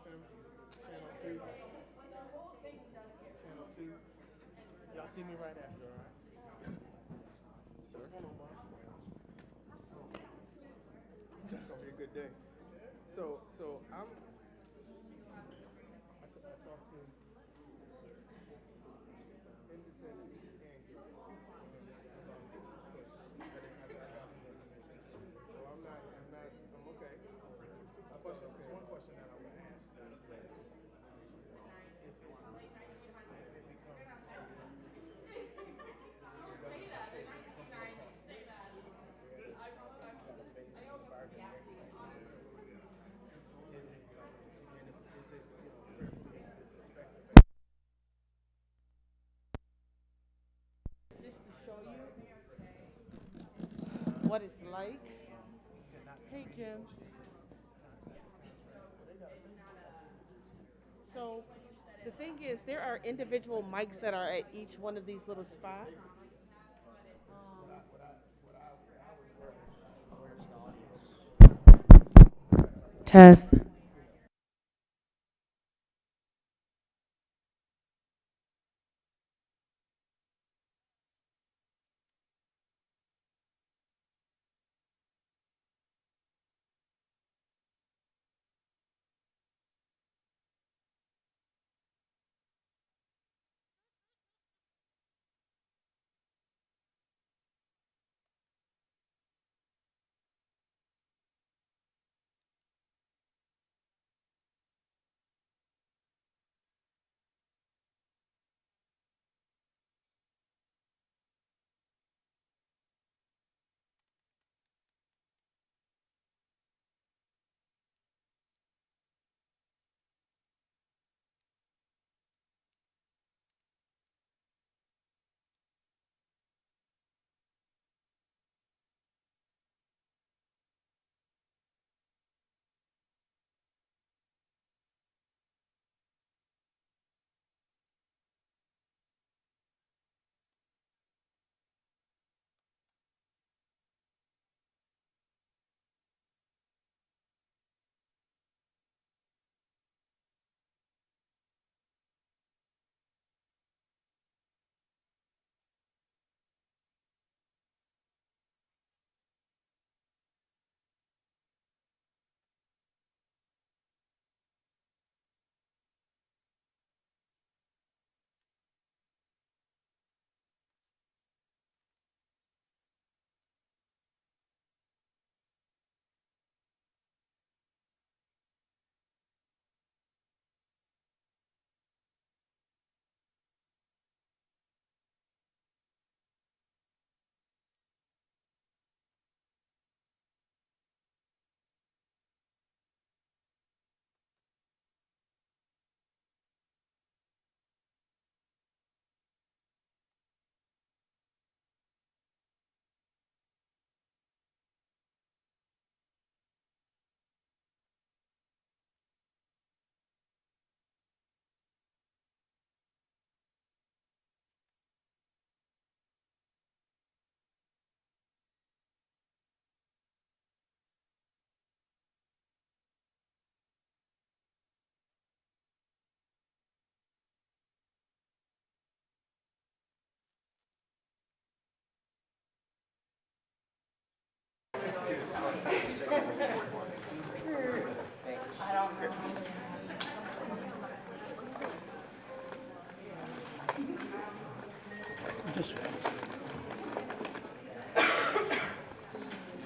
Channel 2. Channel 2. Y'all see me right after, all right? Sir. What's going on, boss? It's gonna be a good day. So I talked to Cindy said she can't get it. So I'm okay. There's one question that I want to ask is that if it Just to show you what it's like. Hey, Jim. So the thing is, there are individual mics that are at each one of these little spots. Test.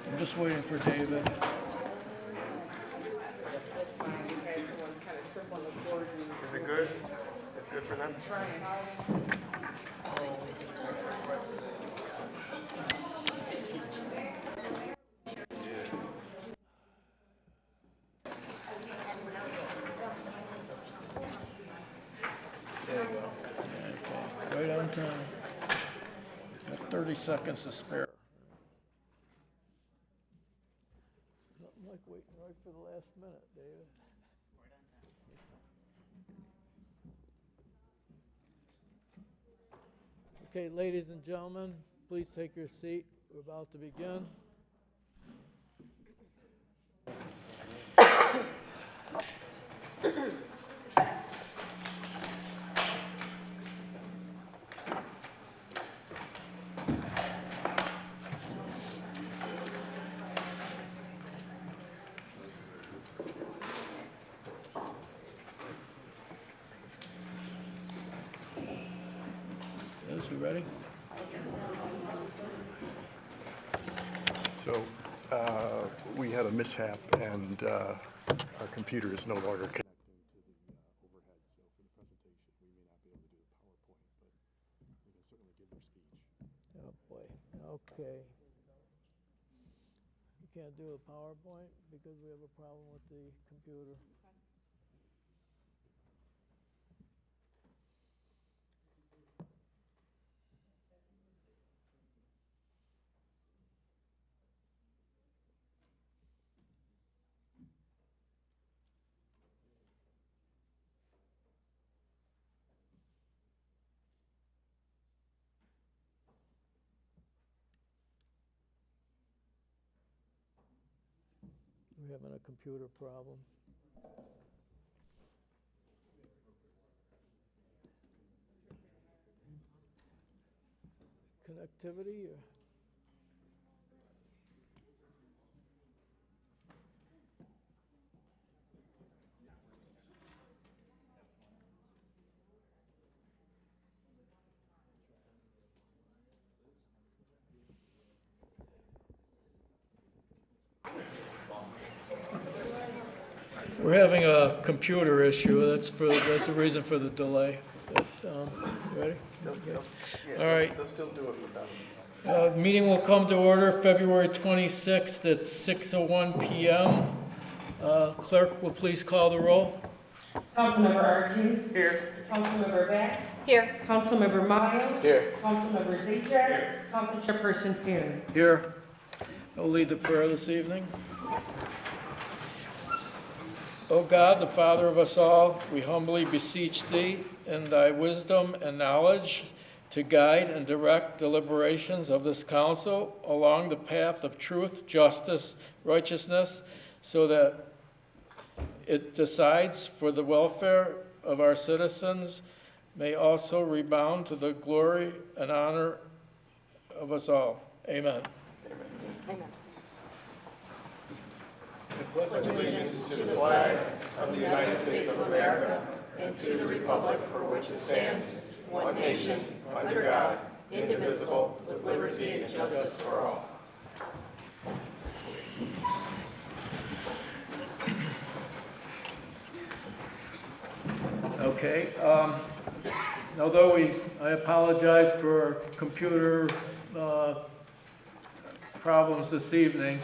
I'm just waiting for David. Is it good? It's good for them? There you go. Okay, right on time. Got 30 seconds to spare. Nothing like waiting right for the last minute, David. Okay, ladies and gentlemen, please take your seat. We're about to begin. please. You ready? So we had a mishap, and our computer is no longer connecting to the overhead. So for the presentation, we may not be able to do the PowerPoint, but we can certainly give your speech. Oh, boy. Okay. You can't do a PowerPoint because we have a problem with the computer. We're having a computer problem. Connectivity or? We're having a computer issue. That's the reason for the delay. But, ready? All right. They'll still do it without. Meeting will come to order February 26th at 6:01 p.m. Clerk will please call the roll. Councilmember Archie. Here. Councilmember Bax. Here. Councilmember Miles. Here. Councilmember Zajac. Council Chairperson Perry. Here. I'll lead the prayer this evening. O God, the Father of us all, we humbly beseech Thee in Thy wisdom and knowledge to guide and direct deliberations of this council along the path of truth, justice, righteousness, so that it decides for the welfare of our citizens, may also rebound to the glory and honor of us all. Amen. Amen. Pledge allegiance to the flag of the United States of America and to the republic for which it stands, one nation, under God, indivisible, with liberty and justice for all. Okay. Although I apologize for computer problems this evening,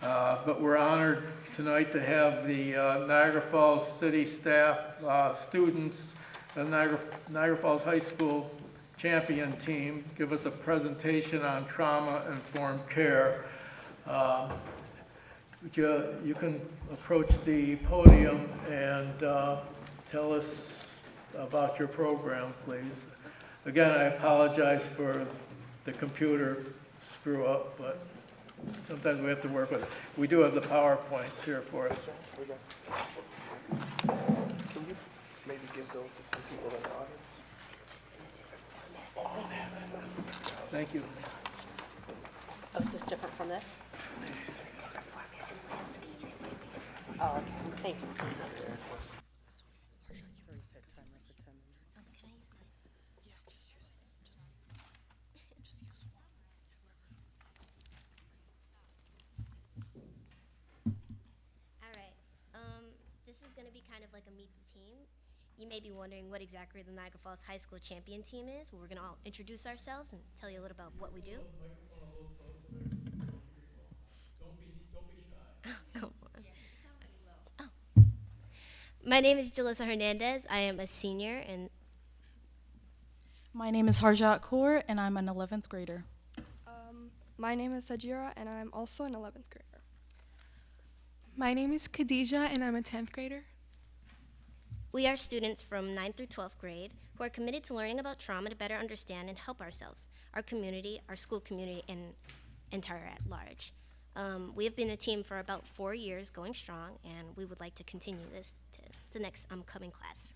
but we're honored tonight to have the Niagara Falls City staff, students, the Niagara Falls High School champion team give us a presentation on trauma-informed care. You can approach the podium and tell us about your program, please. Again, I apologize for the computer screw up, but sometimes we have to work with it. We do have the PowerPoints here for us. Can you maybe give those to some people in the audience? Thank you. Oh, is this different from this? Oh, okay. Thank you. This is going to be kind of like a meet the team. You may be wondering what exactly the Niagara Falls High School champion team is. Well, we're going to all introduce ourselves and tell you a little about what we do. Come on. Oh. My name is Jalissa Hernandez. I am a senior, and My name is Harjat Kaur, and I'm an 11th grader. My name is Sajira, and I'm also an 11th grader. My name is Khadija, and I'm a 10th grader. we are students from 9th through 12th grade who are committed to learning about trauma to better understand and help ourselves, our community, our school community, and entire at large. We have been a team for about 4 years, going strong, and we would like to continue this to the next upcoming class.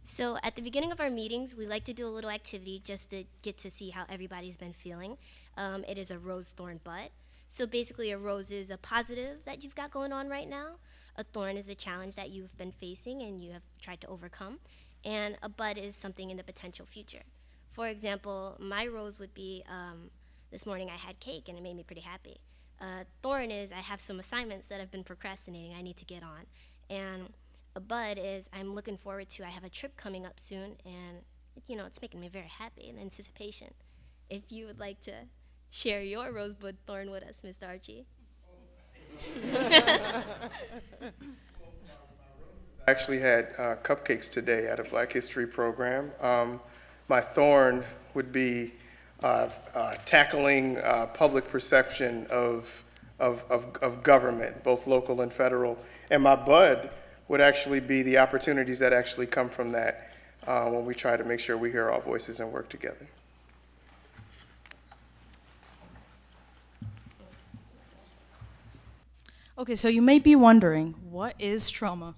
So at the beginning of our meetings, we like to do a little activity just to get to see how everybody's been feeling. It is a rose, thorn, butt. So basically a rose is a positive that you've got going on right now. A thorn is a challenge that you've been facing and you have tried to overcome, and a bud is something in the potential future. For example, my rose would be, this morning I had cake and it made me pretty happy. Thorn is I have some assignments that I've been procrastinating I need to get on. And a bud is I'm looking forward to, I have a trip coming up soon, and it's making me very happy in anticipation. If you would like to share your rosebud thorn with us, Mr. Archie. Actually had cupcakes today at a Black History program. My thorn would be tackling public perception of government, both local and federal. And my bud would actually be the opportunities that actually come from that when we try to make sure we hear all voices and work together. Okay, so you may be wondering, what is trauma?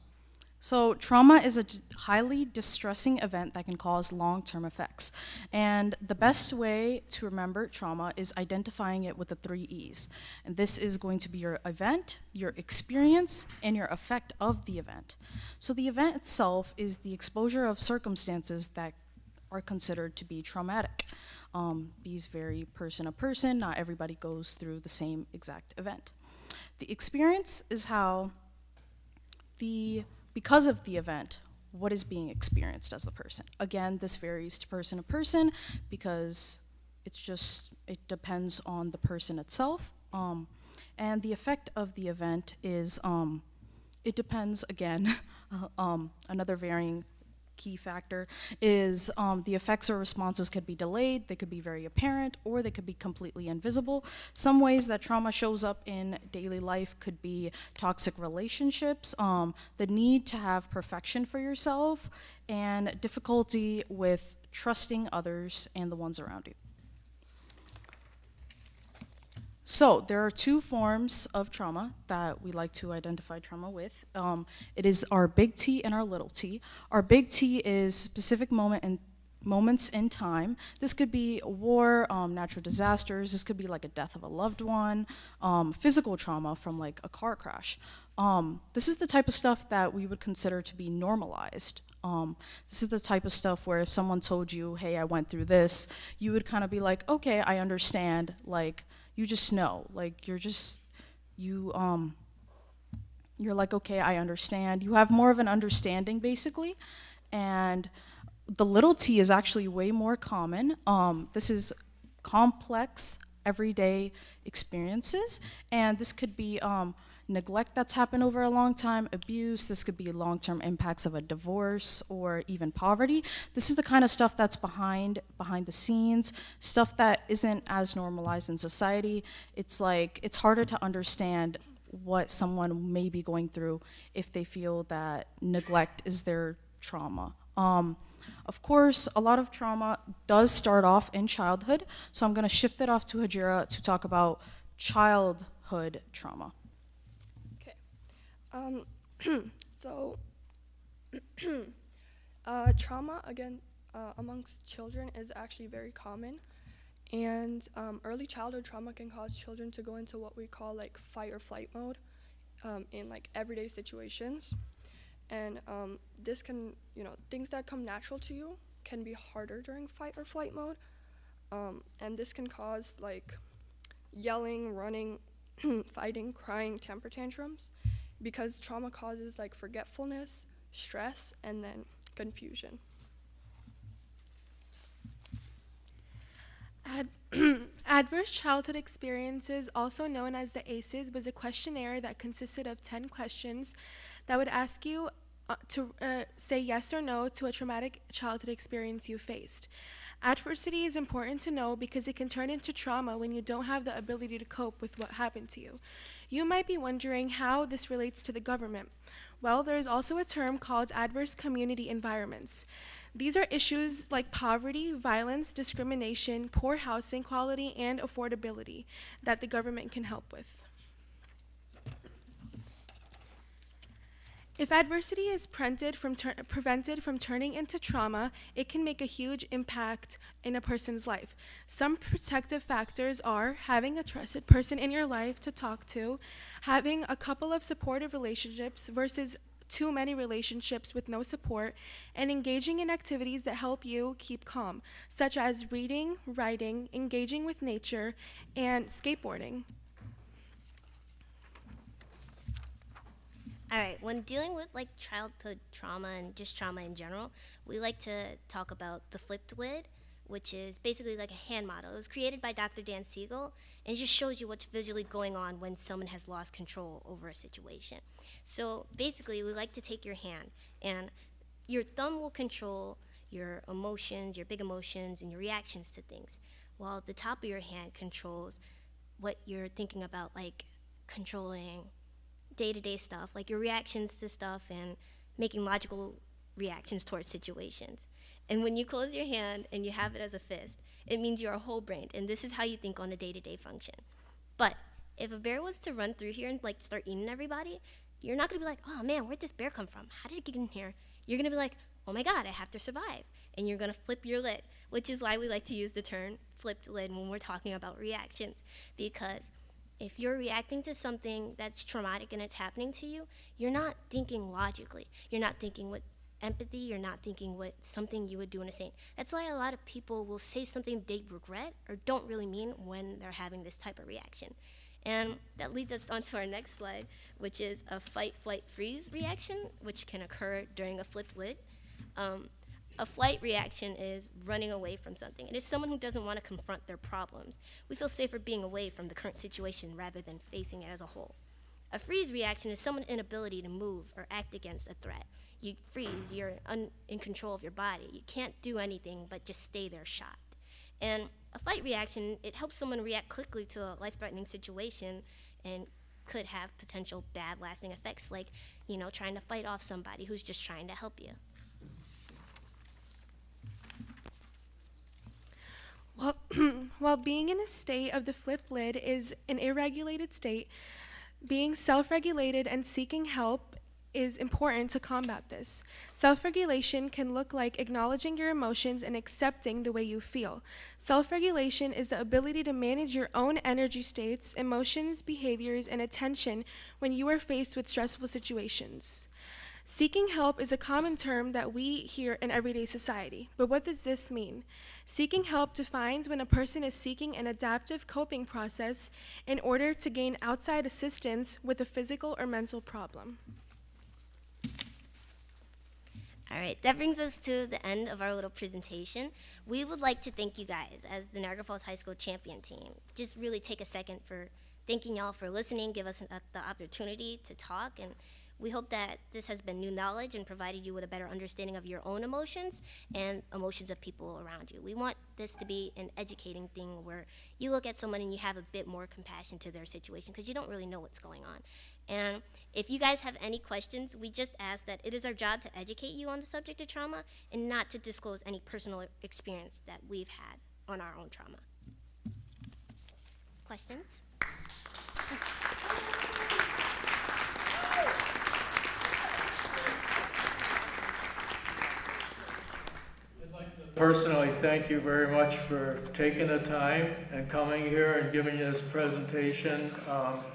So trauma is a highly distressing event that can cause long-term effects. And the best way to remember trauma is identifying it with the 3 E's. And this is going to be your event, your experience, and your effect of the event. So the event itself is the exposure of circumstances that are considered to be traumatic. These vary person to person. Not everybody goes through the same exact event. The experience is how because of the event, what is being experienced as a person. Again, this varies to person because it depends on the person itself. And the effect of the event is, it depends again, another varying key factor is the effects or responses could be delayed, they could be very apparent, or they could be completely invisible. Some ways that trauma shows up in daily life could be toxic relationships, the need to have perfection for yourself, and difficulty with trusting others and the ones around you. So there are 2 forms of trauma that we like to identify trauma with. It is our big T and our little t. Our big T is specific moments in time. This could be war, natural disasters. This could be like a death of a loved one, physical trauma from like a car crash. This is the type of stuff that we would consider to be normalized. This is the type of stuff where if someone told you, hey, I went through this, you would kind of be like, okay, I understand. Like, you just know, like you're like, okay, I understand. You have more of an understanding basically. And the little t is actually way more common. This is complex everyday experiences. And this could be neglect that's happened over a long time, abuse. This could be long-term impacts of a divorce or even poverty. This is the kind of stuff that's behind the scenes, stuff that isn't as normalized in society. It's like, it's harder to understand what someone may be going through if they feel that neglect is their trauma. Of course, a lot of trauma does start off in childhood, so I'm gonna shift it off to Hajira to talk about childhood trauma. So trauma again amongst children is actually very common, and early childhood trauma can cause children to go into what we call like fight or flight mode in like everyday situations, and this can, things that come natural to you can be harder during fight or flight mode, and this can cause like yelling, running, fighting, crying, temper tantrums, because trauma causes like forgetfulness, stress, and then confusion. Adverse Childhood Experiences, also known as the ACEs, was a questionnaire that consisted of 10 questions that would ask you to say yes or no to a traumatic childhood experience you faced. Adversity is important to know because it can turn into trauma when you don't have the ability to cope with what happened to you. You might be wondering how this relates to the government. Well, there is also a term called adverse community environments. These are issues like poverty, violence, discrimination, poor housing quality, and affordability that the government can help with. If adversity is prevented from turning into trauma, it can make a huge impact in a person's life. Some protective factors are having a trusted person in your life to talk to, having a couple of supportive relationships versus too many relationships with no support, and engaging in activities that help you keep calm, such as reading, writing, engaging with nature, and skateboarding. All right, when dealing with like childhood trauma and just trauma in general, we like to talk about the flipped lid, which is basically like a hand model. It was created by Dr. Dan Siegel, and it just shows you what's visually going on when someone has lost control over a situation. So basically, we like to take your hand, and your thumb will control your emotions, your big emotions, and your reactions to things, while the top of your hand controls what you're thinking about, like controlling day-to-day stuff, like your reactions to stuff and making logical reactions towards situations. And when you close your hand and you have it as a fist, it means you're a whole brain, and this is how you think on a day-to-day function. But if a bear was to run through here and like start eating everybody, you're not gonna be like, oh man, where'd this bear come from? How did it get in here? You're gonna be like, oh my God, I have to survive. And you're gonna flip your lid, which is why we like to use the term flipped lid when we're talking about reactions, because if you're reacting to something that's traumatic and it's happening to you, you're not thinking logically. You're not thinking with empathy. You're not thinking with something you would do in a scene. That's why a lot of people will say something they regret or don't really mean when they're having this type of reaction. And that leads us on to our next slide, which is a fight, flight, freeze reaction, which can occur during a flipped lid. A flight reaction is running away from something. It is someone who doesn't want to confront their problems. We feel safer being away from the current situation rather than facing it as a whole. A freeze reaction is someone's inability to move or act against a threat. You freeze, you're in control of your body. You can't do anything but just stay there shot. And a fight reaction, it helps someone react quickly to a life-threatening situation and could have potential bad lasting effects, like, trying to fight off somebody who's just trying to help you. While being in a state of the flipped lid is an irregulated state, being self-regulated and seeking help is important to combat this. Self-regulation can look like acknowledging your emotions and accepting the way you feel. Self-regulation is the ability to manage your own energy states, emotions, behaviors, and attention when you are faced with stressful situations. Seeking help is a common term that we hear in everyday society, but what does this mean? Seeking help defines when a person is seeking an adaptive coping process in order to gain outside assistance with a physical or mental problem. All right, that brings us to the end of our little presentation. We would like to thank you guys as the Niagara Falls High School champion team. Just really take a second for thanking y'all for listening, give us the opportunity to talk, and we hope that this has been new knowledge and provided you with a better understanding of your own emotions and emotions of people around you. We want this to be an educating thing where you look at someone and you have a bit more compassion to their situation because you don't really know what's going on. And if you guys have any questions, we just ask that it is our job to educate you on the subject of trauma and not to disclose any personal experience that we've had on our own trauma. Questions? Personally, thank you very much for taking the time and coming here and giving this presentation.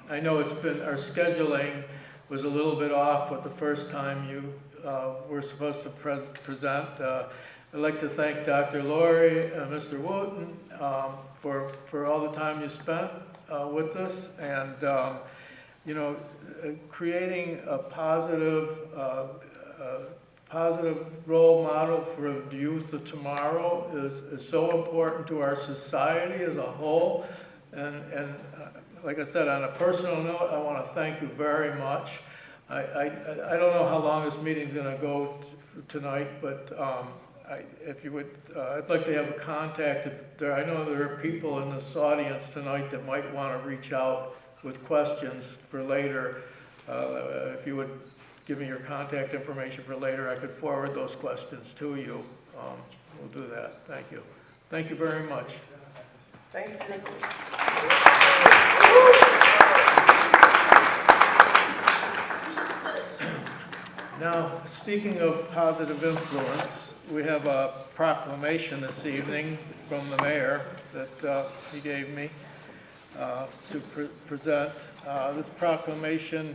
I know our scheduling was a little bit off with the first time you were supposed to present. I'd like to thank Dr. Laurie and Mr. Wooten for all the time you spent with us, and creating a positive role model for the youth of tomorrow is so important to our society as a whole. And like I said, on a personal note, I want to thank you very much. I don't know how long this meeting's going to go tonight, but if you would, I'd like to have a contact. I know there are people in this audience tonight that might want to reach out with questions for later. If you would give me your contact information for later, I could forward those questions to you. We'll do that. Thank you. Thank you very much. Thank you. speaking of positive influence, we have a proclamation this evening from the mayor that he gave me to present. This proclamation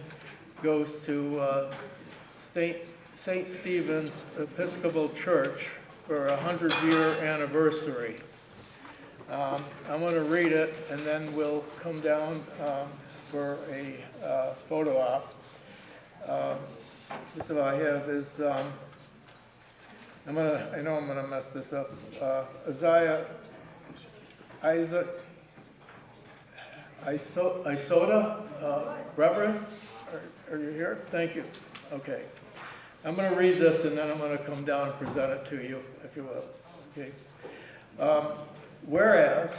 goes to St. Stephen's Episcopal Church for a 100-year anniversary. I'm going to read it, and then we'll come down for a photo op. First of all I have is, I know I'm gonna mess this up. Isaac Isoda, Reverend, are you here? Thank you. Okay. I'm gonna read this and then I'm gonna come down and present it to you, if you will. Okay. Whereas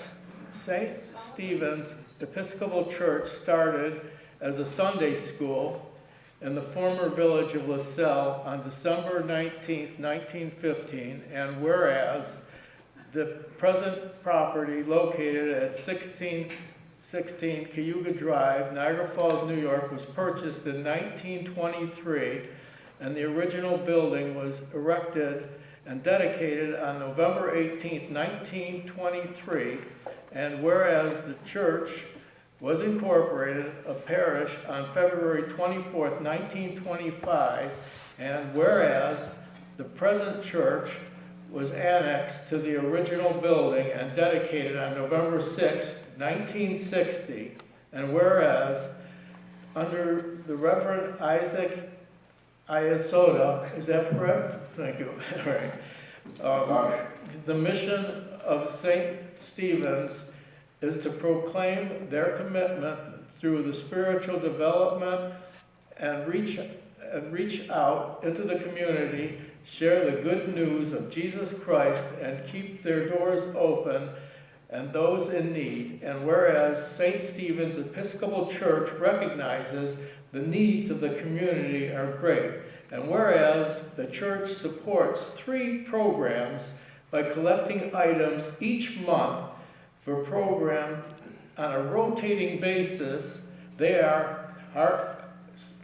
St. Stephen's Episcopal Church started as a Sunday school in the former village of LaSalle on December 19, 1915, and whereas the present property located at 1616 Cayuga Drive, Niagara Falls, New York, was purchased in 1923, and the original building was erected and dedicated on November 18, 1923, and whereas the church was incorporated a parish on February 24, 1925, and whereas the present church was annexed to the original building and dedicated on November 6, 1960, and whereas under the Reverend Isaac Isoda, is that correct? Thank you. All right. The mission of St. Stephen's is to proclaim their commitment through the spiritual development and reach out into the community, share the good news of Jesus Christ, and keep their doors open and those in need. And whereas St. Stephen's Episcopal Church recognizes the needs of the community are great, and whereas the church supports 3 programs by collecting items each month for programs on a rotating basis, they are Heart,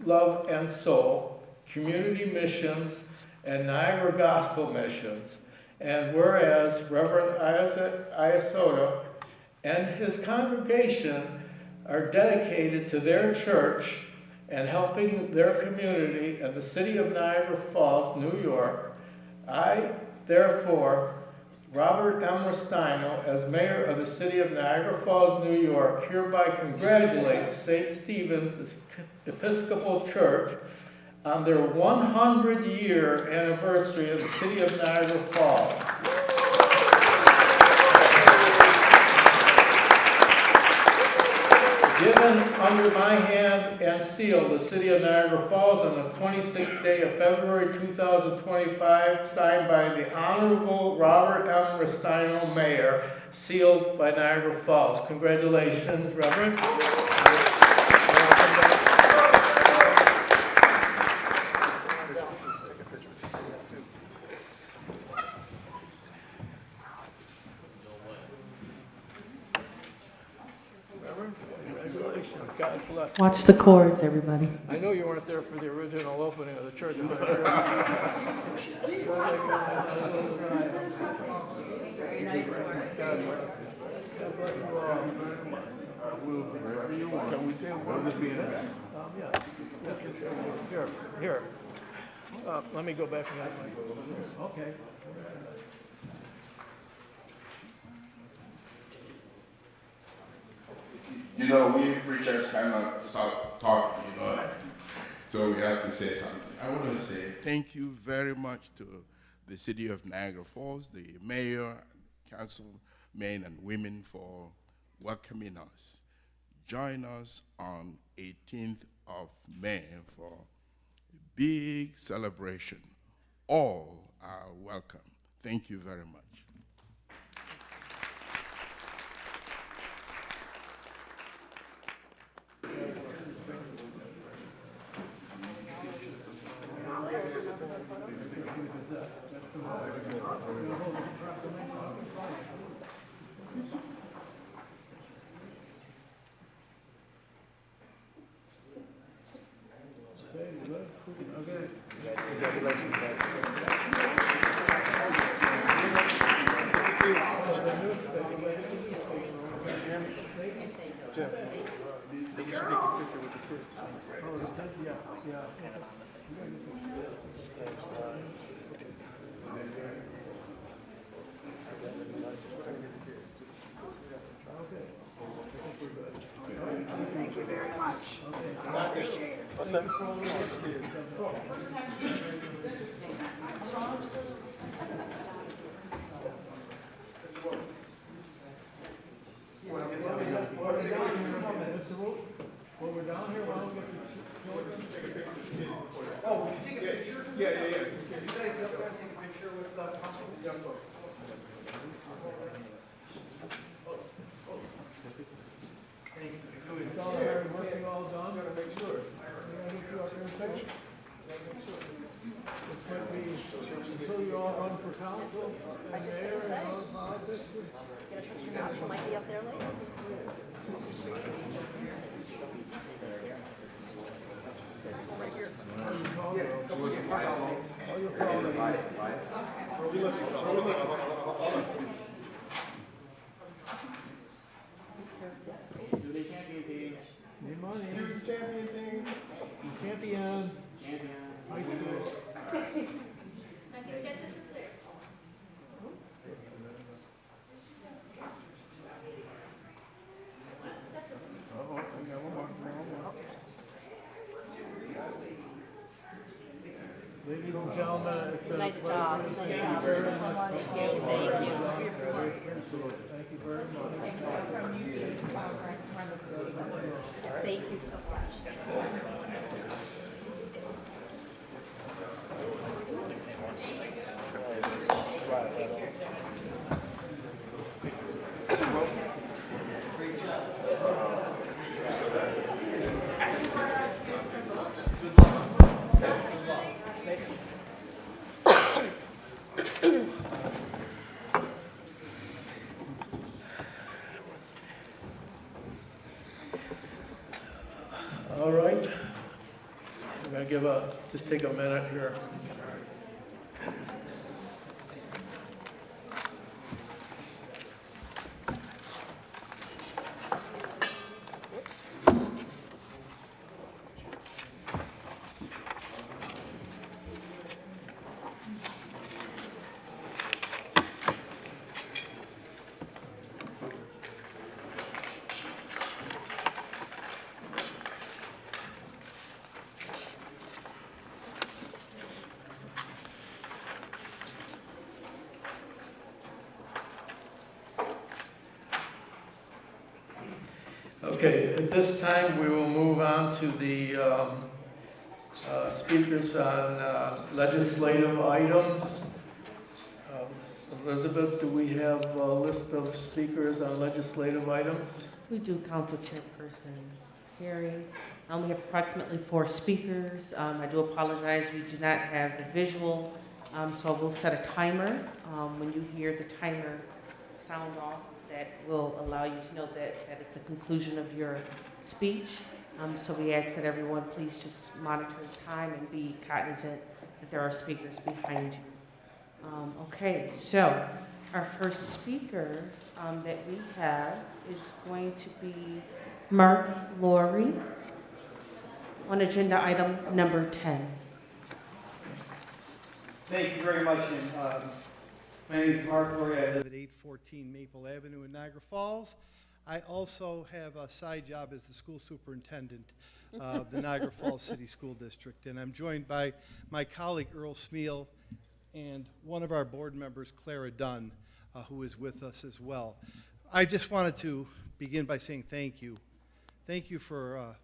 Love, and Soul, Community Missions, and Niagara Gospel Missions. And whereas Reverend Isaac Isoda and his congregation are dedicated to their church and helping their community in the city of Niagara Falls, New York, I, therefore, Robert M. Restaino, as mayor of the city of Niagara Falls, New York, hereby congratulates St. Stephen's Episcopal Church on their 100-year anniversary of the city of Niagara Falls. Given under my hand and seal, the city of Niagara Falls on the 26th day of February 2025, signed by the Honorable Robert M. Restaino, Mayor, sealed by Niagara Falls. Congratulations, Reverend. God bless. Watch the chords, everybody. I know you weren't there for the original opening of the church. Very nice work. Can we say what would be in it? Yeah. Here. Let me go back and get my. Okay. You know, we preachers cannot stop talking, you know, so we have to say something. I want to say thank you very much to the city of Niagara Falls, the mayor, councilmen and women for welcoming us. Join us on 18th of May for a big celebration. All are welcome. Thank you very much. Okay. Thank you very much. I appreciate it. When we're down here, why don't we get the children? Oh, will you take a picture? Yeah. You guys go ahead and take a picture with the council? Yeah, of course. It's all hard work, you all done, gotta make sure. May I get you up here in a second? This might be, until you all run for council and mayor and all politics. Get a picture now, she might be up there later. Need money. Here's the champion team. Champions. High school. Ladies and gentlemen, it's a Nice pleasure. job. Nice Thank job. you very much. Thank you. Thank you very much. Thank you so much. All right. I'm gonna just take a minute here. Okay, at this time, we will move on to the speakers on legislative items. Elizabeth, do we have a list of speakers on legislative items? We do, Council Chairperson Harry. We have approximately 4 speakers. I do apologize, we do not have the visual, so we'll set a timer. When you hear the timer sound off, that will allow you to know that that is the conclusion of your speech. So we ask that everyone please just monitor the time and be cognizant that there are speakers behind you. Okay, so our first speaker that we have is going to be Mark Laurie on agenda item number 10. Thank you very much. My name is Mark Laurie. I live at 814 Maple Avenue in Niagara Falls. I also have a side job as the school superintendent of the Niagara Falls City School District. And I'm joined by my colleague Earl Smeal and one of our board members, Clara Dunn, who is with us as well. I just wanted to begin by saying thank you. Thank you for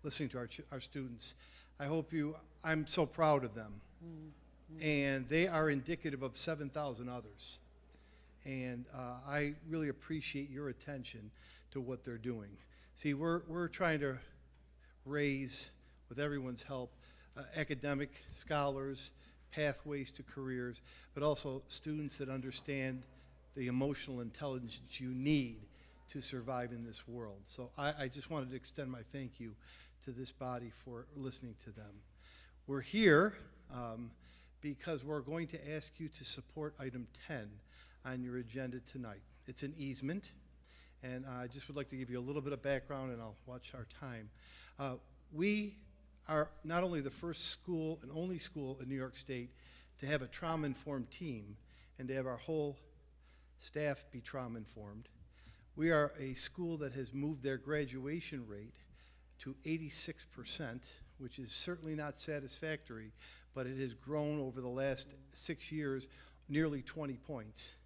listening to our students. I'm so proud of them. And they are indicative of 7,000 others. And I really appreciate your attention to what they're doing. See, we're trying to raise, with everyone's help, academic scholars, pathways to careers, but also students that understand the emotional intelligence you need to survive in this world. So I just wanted to extend my thank you to this body for listening to them. We're here because we're going to ask you to support item 10 on your agenda tonight. It's an easement, And I just would like to give you a little bit of background, and I'll watch our time. We are not only the first school and only school in New York State to have a trauma-informed team and to have our whole staff be trauma-informed. We are a school that has moved their graduation rate to 86%, which is certainly not satisfactory, but it has grown over the last 6 years nearly 20 points.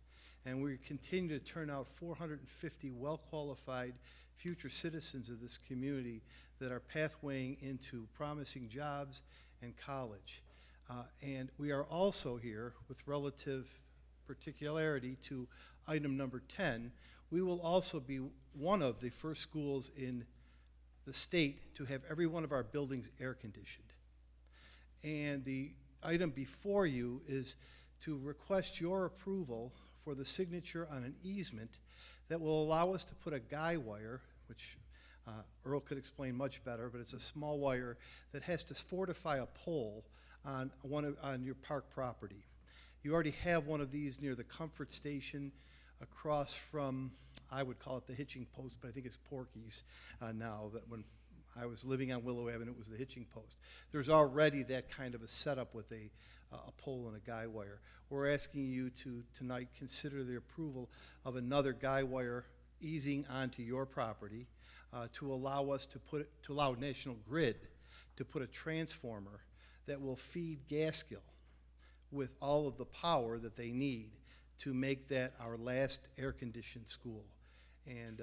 And we continue to turn out 450 well-qualified future citizens of this community that are pathwaying into promising jobs and college. And we are also here with relative particularity to item number 10. We will also be one of the first schools in the state to have every one of our buildings air conditioned. And the item before you is to request your approval for the signature on an easement that will allow us to put a guy wire, which Earl could explain much better, but it's a small wire that has to fortify a pole on your park property. You already have one of these near the comfort station across from, I would call it the hitching post, but I think it's Porky's now. That when I was living on Willow Avenue, it was the hitching post. There's already that kind of a setup with a pole and a guy wire. We're asking you to tonight consider the approval of another guy wire easing onto your property to allow us to allow National Grid to put a transformer that will feed Gaskill with all of the power that they need to make that our last air-conditioned school. And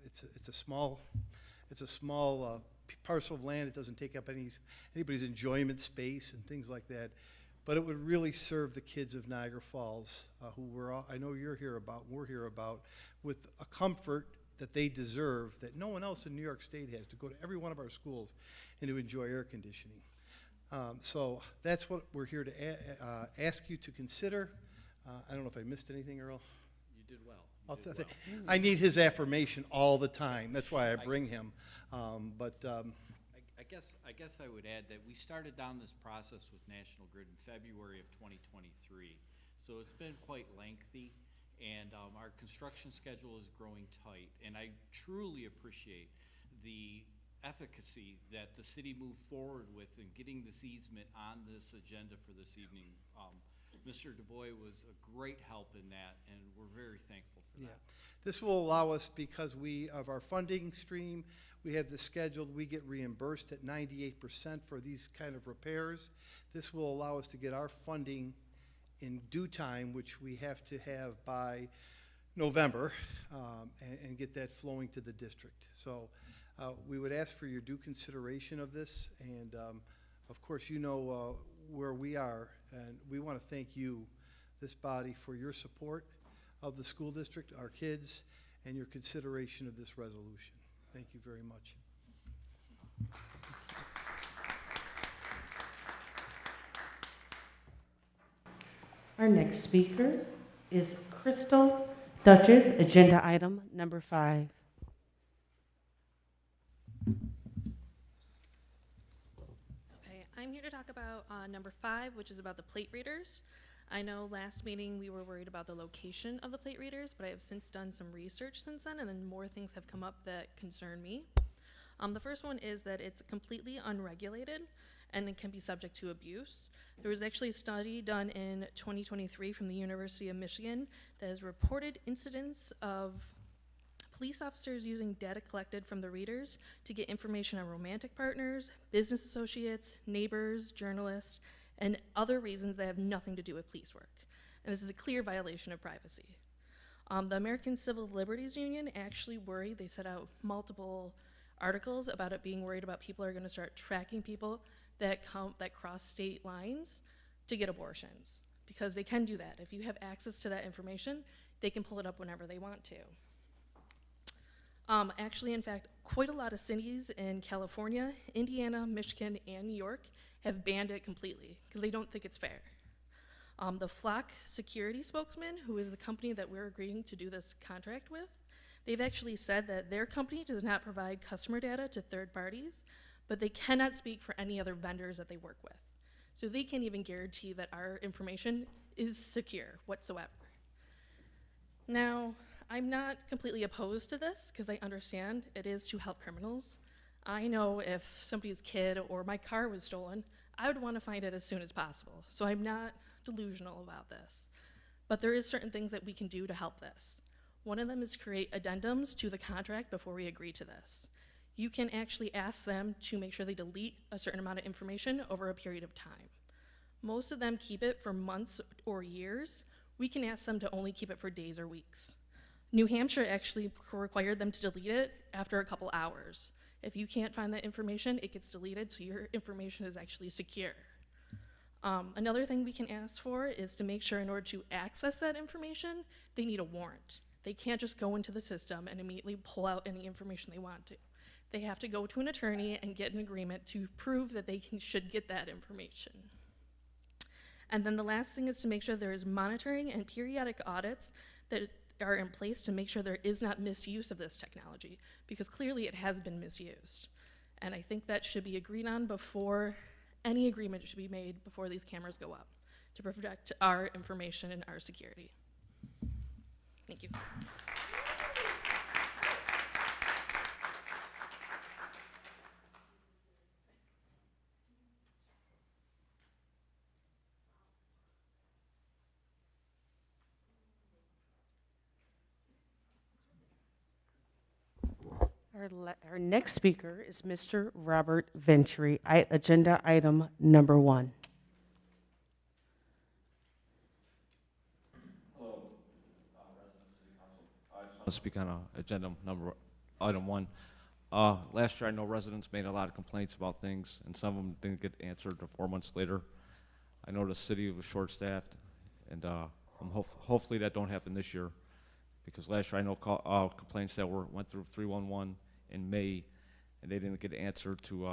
it's a small parcel of land. It doesn't take up anybody's enjoyment space and things like that. But it would really serve the kids of Niagara Falls, I know you're here about, we're here about, with a comfort that they deserve that no one else in New York State has, to go to every one of our schools and to enjoy air conditioning. So that's what we're here to ask you to consider. I don't know if I missed anything, Earl. You did well. I need his affirmation all the time. That's why I bring him. I guess I would add that we started down this process with National Grid in February of 2023. So it's been quite lengthy, and our construction schedule is growing tight. And I truly appreciate the efficacy that the city moved forward with in getting this easement on this agenda for this evening. Mr. DuBois was a great help in that, and we're very thankful for that. This will allow us, because of our funding stream, we have this scheduled, we get reimbursed at 98% for these kind of repairs. This will allow us to get our funding in due time, which we have to have by November, and get that flowing to the district. So we would ask for your due consideration of this, and of course you know where we are, and we want to thank you, this body, for your support of the school district, our kids, and your consideration of this resolution. Thank you very much. Our next speaker is Crystal Duchess, agenda item number 5. Okay, I'm here to talk about number 5, which is about the plate readers. I know last meeting we were worried about the location of the plate readers, but I have since done some research since then, and then more things have come up that concern me. The first one is that it's completely unregulated and it can be subject to abuse. There was actually a study done in 2023 from the University of Michigan that has reported incidents of police officers using data collected from the readers to get information on romantic partners, business associates, neighbors, journalists, and other reasons that have nothing to do with police work. And this is a clear violation of privacy. The American Civil Liberties Union actually worried, they set out multiple articles about it being worried about people are gonna start tracking people that cross state lines to get abortions, because they can do that. If you have access to that information, they can pull it up whenever they want to. Actually, in fact, quite a lot of cities in California, Indiana, Michigan, and New York have banned it completely because they don't think it's fair. The Flock security spokesman, who is the company that we're agreeing to do this contract with, they've actually said that their company does not provide customer data to third parties, but they cannot speak for any other vendors that they work with. So they can't even guarantee that our information is secure whatsoever. Now, I'm not completely opposed to this because I understand it is to help criminals. I know if somebody's kid or my car was stolen, I would want to find it as soon as possible. So I'm not delusional about this. But there is certain things that we can do to help this. One of them is create addendums to the contract before we agree to this. You can actually ask them to make sure they delete a certain amount of information over a period of time. Most of them keep it for months or years. We can ask them to only keep it for days or weeks. New Hampshire actually required them to delete it after a couple hours. If you can't find that information, it gets deleted, so your information is actually secure. Another thing we can ask for is to make sure in order to access that information, they need a warrant. They can't just go into the system and immediately pull out any information they want to. They have to go to an attorney and get an agreement to prove that they should get that information. And then the last thing is to make sure there is monitoring and periodic audits that are in place to make sure there is not misuse of this technology, because clearly it has been misused. And I think that should be agreed on before any agreement should be made before these cameras go up to protect our information and our security. Thank you. Our next speaker is Mr. Robert Ventry, agenda item number 1. Hello, residents of City Council. I just want to speak on agenda item 1. Last year, I know residents made a lot of complaints about things, and some of them didn't get answered 4 months later. I know the city was short-staffed, and hopefully that don't happen this year, because last year I know complaints that went through 311 in May, and they didn't get answered to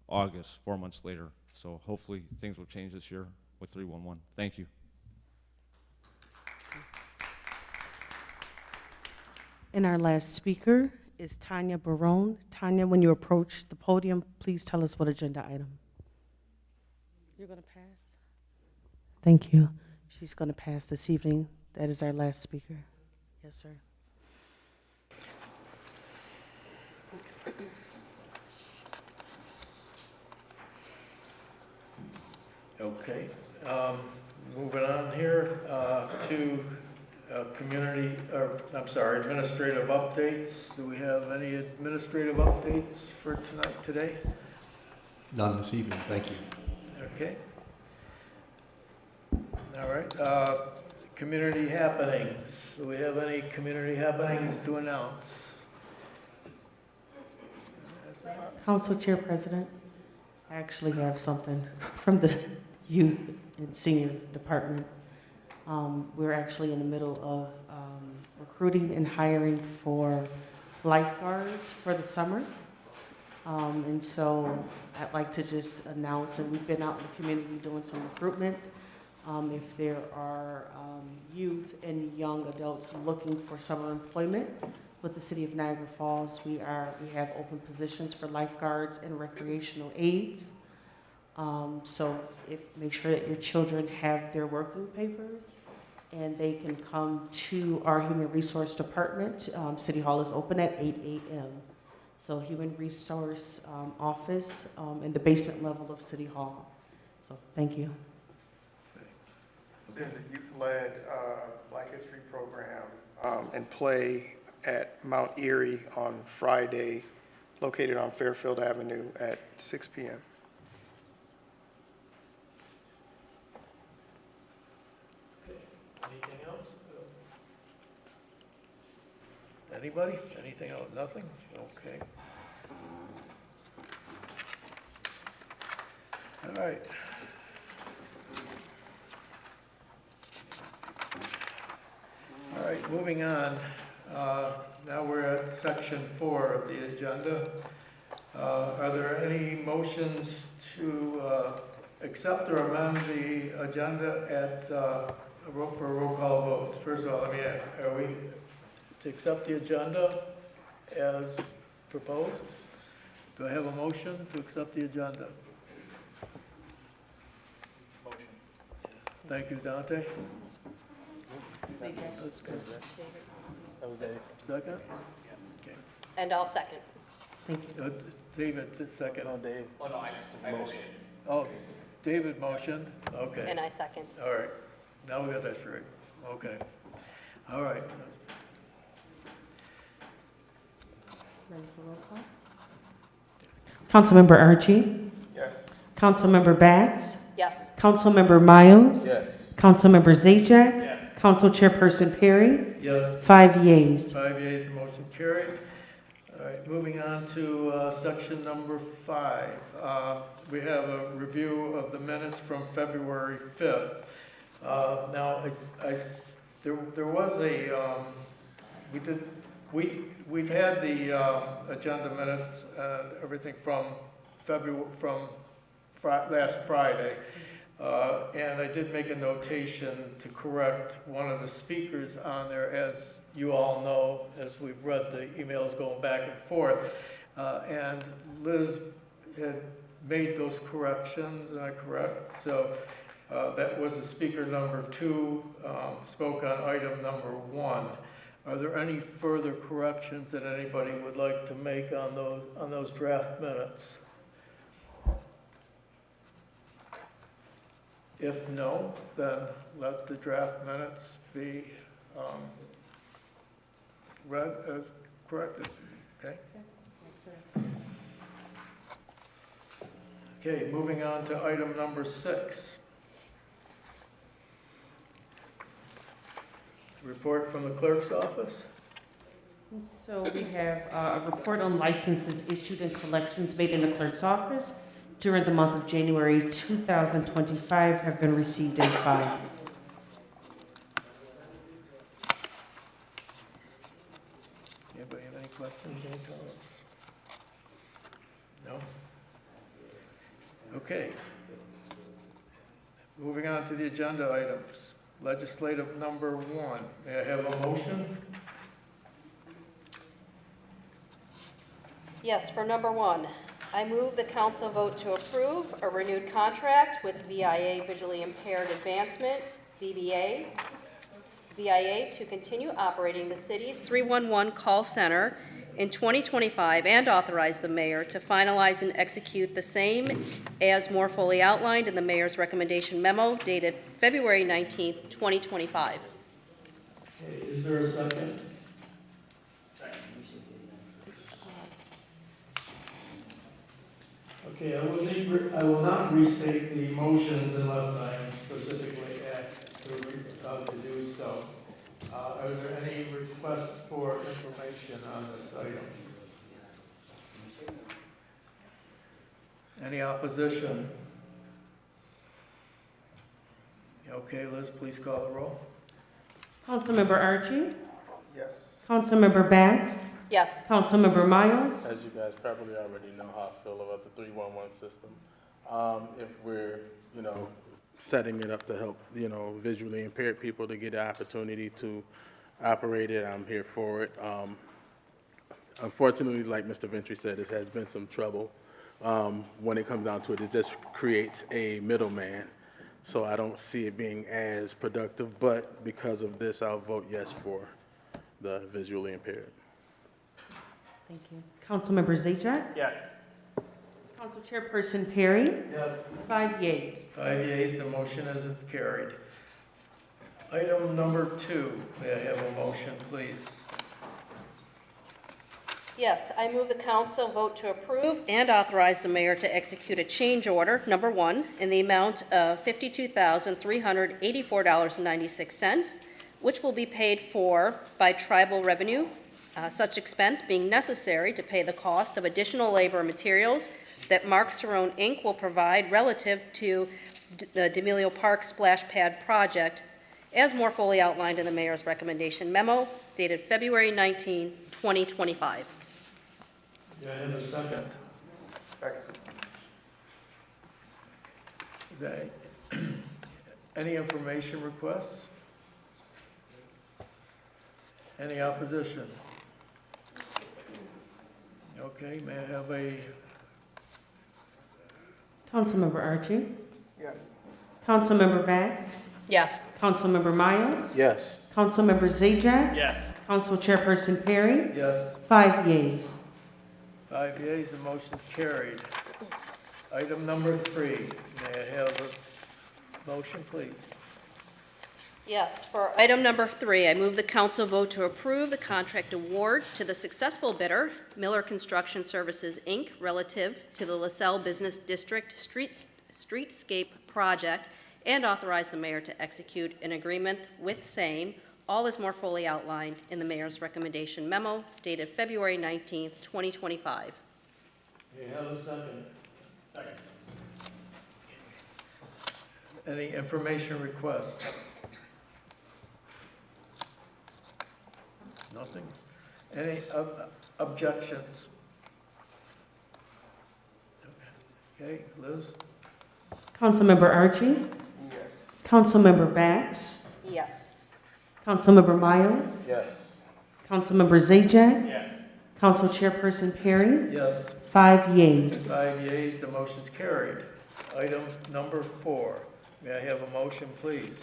August, 4 months later. So hopefully things will change this year with 311. Thank you. And our last speaker is Tanya Barone. Tanya, when you approach the podium, please tell us what agenda item. You're going to pass? Thank you. She's going to pass this evening. That is our last speaker. Yes, sir. Okay, moving on here to administrative updates. Do we have any administrative updates for today? None this evening, thank you. Okay. All right, community happenings. Do we have any community happenings to announce? Council Chair President, I actually have something from the Youth and Senior Department. We're actually in the middle of recruiting and hiring for lifeguards for the summer. And so I'd like to just announce, and we've been out in the community doing some recruitment. If there are youth and young adults looking for summer employment with the City of Niagara Falls, we have open positions for lifeguards and recreational aides. So make sure that your children have their working papers, and they can come to our Human Resource Department. City Hall is open at 8 a.m. So Human Resource Office in the basement level of City Hall. So thank you. There's a youth-led Black History program and play at Mount Erie on Friday, located on Fairfield Avenue at 6 p.m. Anything else? Anybody? Anything else? Nothing? Okay. All right. All right, moving on. Now we're at section 4 of the agenda. Are there any motions to accept or amend the agenda for a roll call vote? First of all, let me ask, are we to accept the agenda as proposed? Do I have a motion to accept the agenda? Motion. Thank you, Dante. That's good. That was Dave. Second? Okay. And I'll second. Thank you. David, second. No, Dave. Oh, no, I motioned. Oh, David motioned, okay. And I second. All right, now we got that straight, okay. All right. Ready for roll call? Councilmember Archie? Yes. Councilmember Bax? Yes. Councilmember Miles? Yes. Councilmember Zajac, Yes. Council Chairperson Perry? Yes. 5 yeas. 5 yeas, the motion carried. All right, moving on to section number 5. We have a review of the minutes from February 5th. Now, there was a, we've had the agenda minutes and everything from last Friday. And I did make a notation to correct one of the speakers on there, as you all know, as we've read the emails going back and forth. And Liz had made those corrections, am I correct? So that was the speaker number 2, spoke on item number 1. Are there any further corrections that anybody would like to make on those draft minutes? If no, then let the draft minutes be read as corrected, okay? Yes, sir. Okay, moving on to item number 6. Report from the clerk's office. And so we have a report on licenses issued and collections made in the clerk's office during the month of January 2025 have been received and filed. Anybody have any questions, any comments? No? Okay. Moving on to the agenda items. Legislative number 1. May I have a motion? Yes, for number 1, I move the council vote to approve a renewed contract with VIA Visually Impaired Advancement, DBA, VIA to continue operating the city's 311 call center in 2025 and authorize the mayor to finalize and execute the same as more fully outlined in the mayor's recommendation memo dated February 19th, 2025. Okay, is there a second? Okay, I will not restate the motions unless I am specifically asked to do so. Are there any requests for information on this item? Any opposition? Okay, Liz, please call the roll. Councilmember Archie? Yes. Councilmember Bax? Yes. Councilmember Miles? As you guys probably already know how I feel about the 311 system. If we're, setting it up to help, visually impaired people to get the opportunity to operate it, I'm here for it. Unfortunately, like Mr. Ventry said, it has been some trouble. When it comes down to it, it just creates a middleman. So I don't see it being as productive, but because of this, I'll vote yes for the visually impaired. Thank you. Councilmember Zajac? Yes. Council Chairperson Perry? Yes. 5 yeas. 5 yeas, the motion is carried. Item number 2, may I have a motion, please? Yes, I move the council vote to approve and authorize the mayor to execute a change order, number 1, in the amount of $52,384.96, which will be paid for by tribal revenue, such expense being necessary to pay the cost of additional labor and materials that Mark Cerrone, Inc. will provide relative to the D'Amelio Park Splash Pad project, as more fully outlined in the mayor's recommendation memo dated February 19, 2025. Do I have a second? Second. Is that any information requests? Any opposition? Okay, may I have a, Councilmember Archie? Yes. Councilmember Bax? Yes. Councilmember Miles? Yes. Councilmember Zajac, Yes. Council Chairperson Perry? Yes. 5 yeas. 5 yeas, the motion carried. Item number 3, may I have a motion, please? Yes, for item number 3, I move the council vote to approve the contract award to the successful bidder, Miller Construction Services, Inc., relative to the LaSalle Business District Streetscape Project, and authorize the mayor to execute an agreement with same. All is more fully outlined in the mayor's recommendation memo dated February 19th, 2025. May I have a second? Second. Any information requests? Nothing? Any objections? Okay, Liz? Councilmember Archie? Yes. Councilmember Bax? Yes. Councilmember Miles? Yes. Councilmember Zajac, Yes. Council Chairperson Perry? Yes. 5 yeas. 5 yeas, the motion's carried. Item number 4, may I have a motion, please?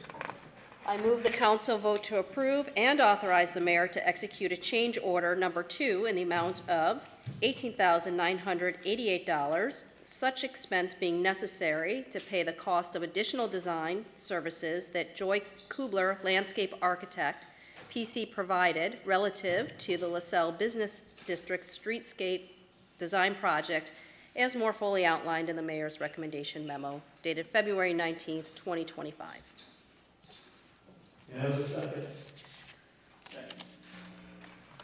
I move the council vote to approve and authorize the mayor to execute a change order number 2 in the amount of $18,988, such expense being necessary to pay the cost of additional design services that Joy Kubler, landscape architect, PC, provided relative to the LaSalle Business District Streetscape Design Project, as more fully outlined in the mayor's recommendation memo dated February 19th, 2025. May I have a second?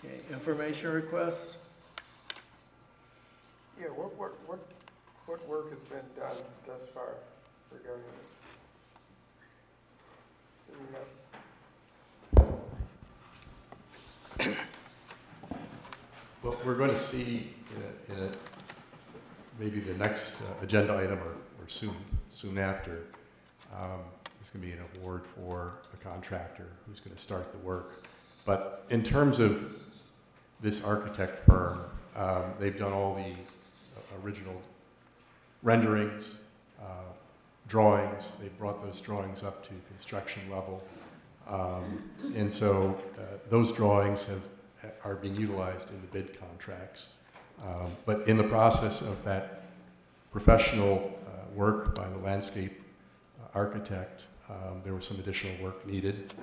Okay, information requests? Yeah, what work has been done thus far regarding this? Do we know? Well, we're going to see maybe the next agenda item or soon after, there's going to be an award for a contractor who's going to start the work. But in terms of this architect firm, they've done all the original renderings, drawings. They've brought those drawings up to construction level. And so those drawings are being utilized in the bid contracts. But in the process of that professional work by the landscape architect, there was some additional work needed.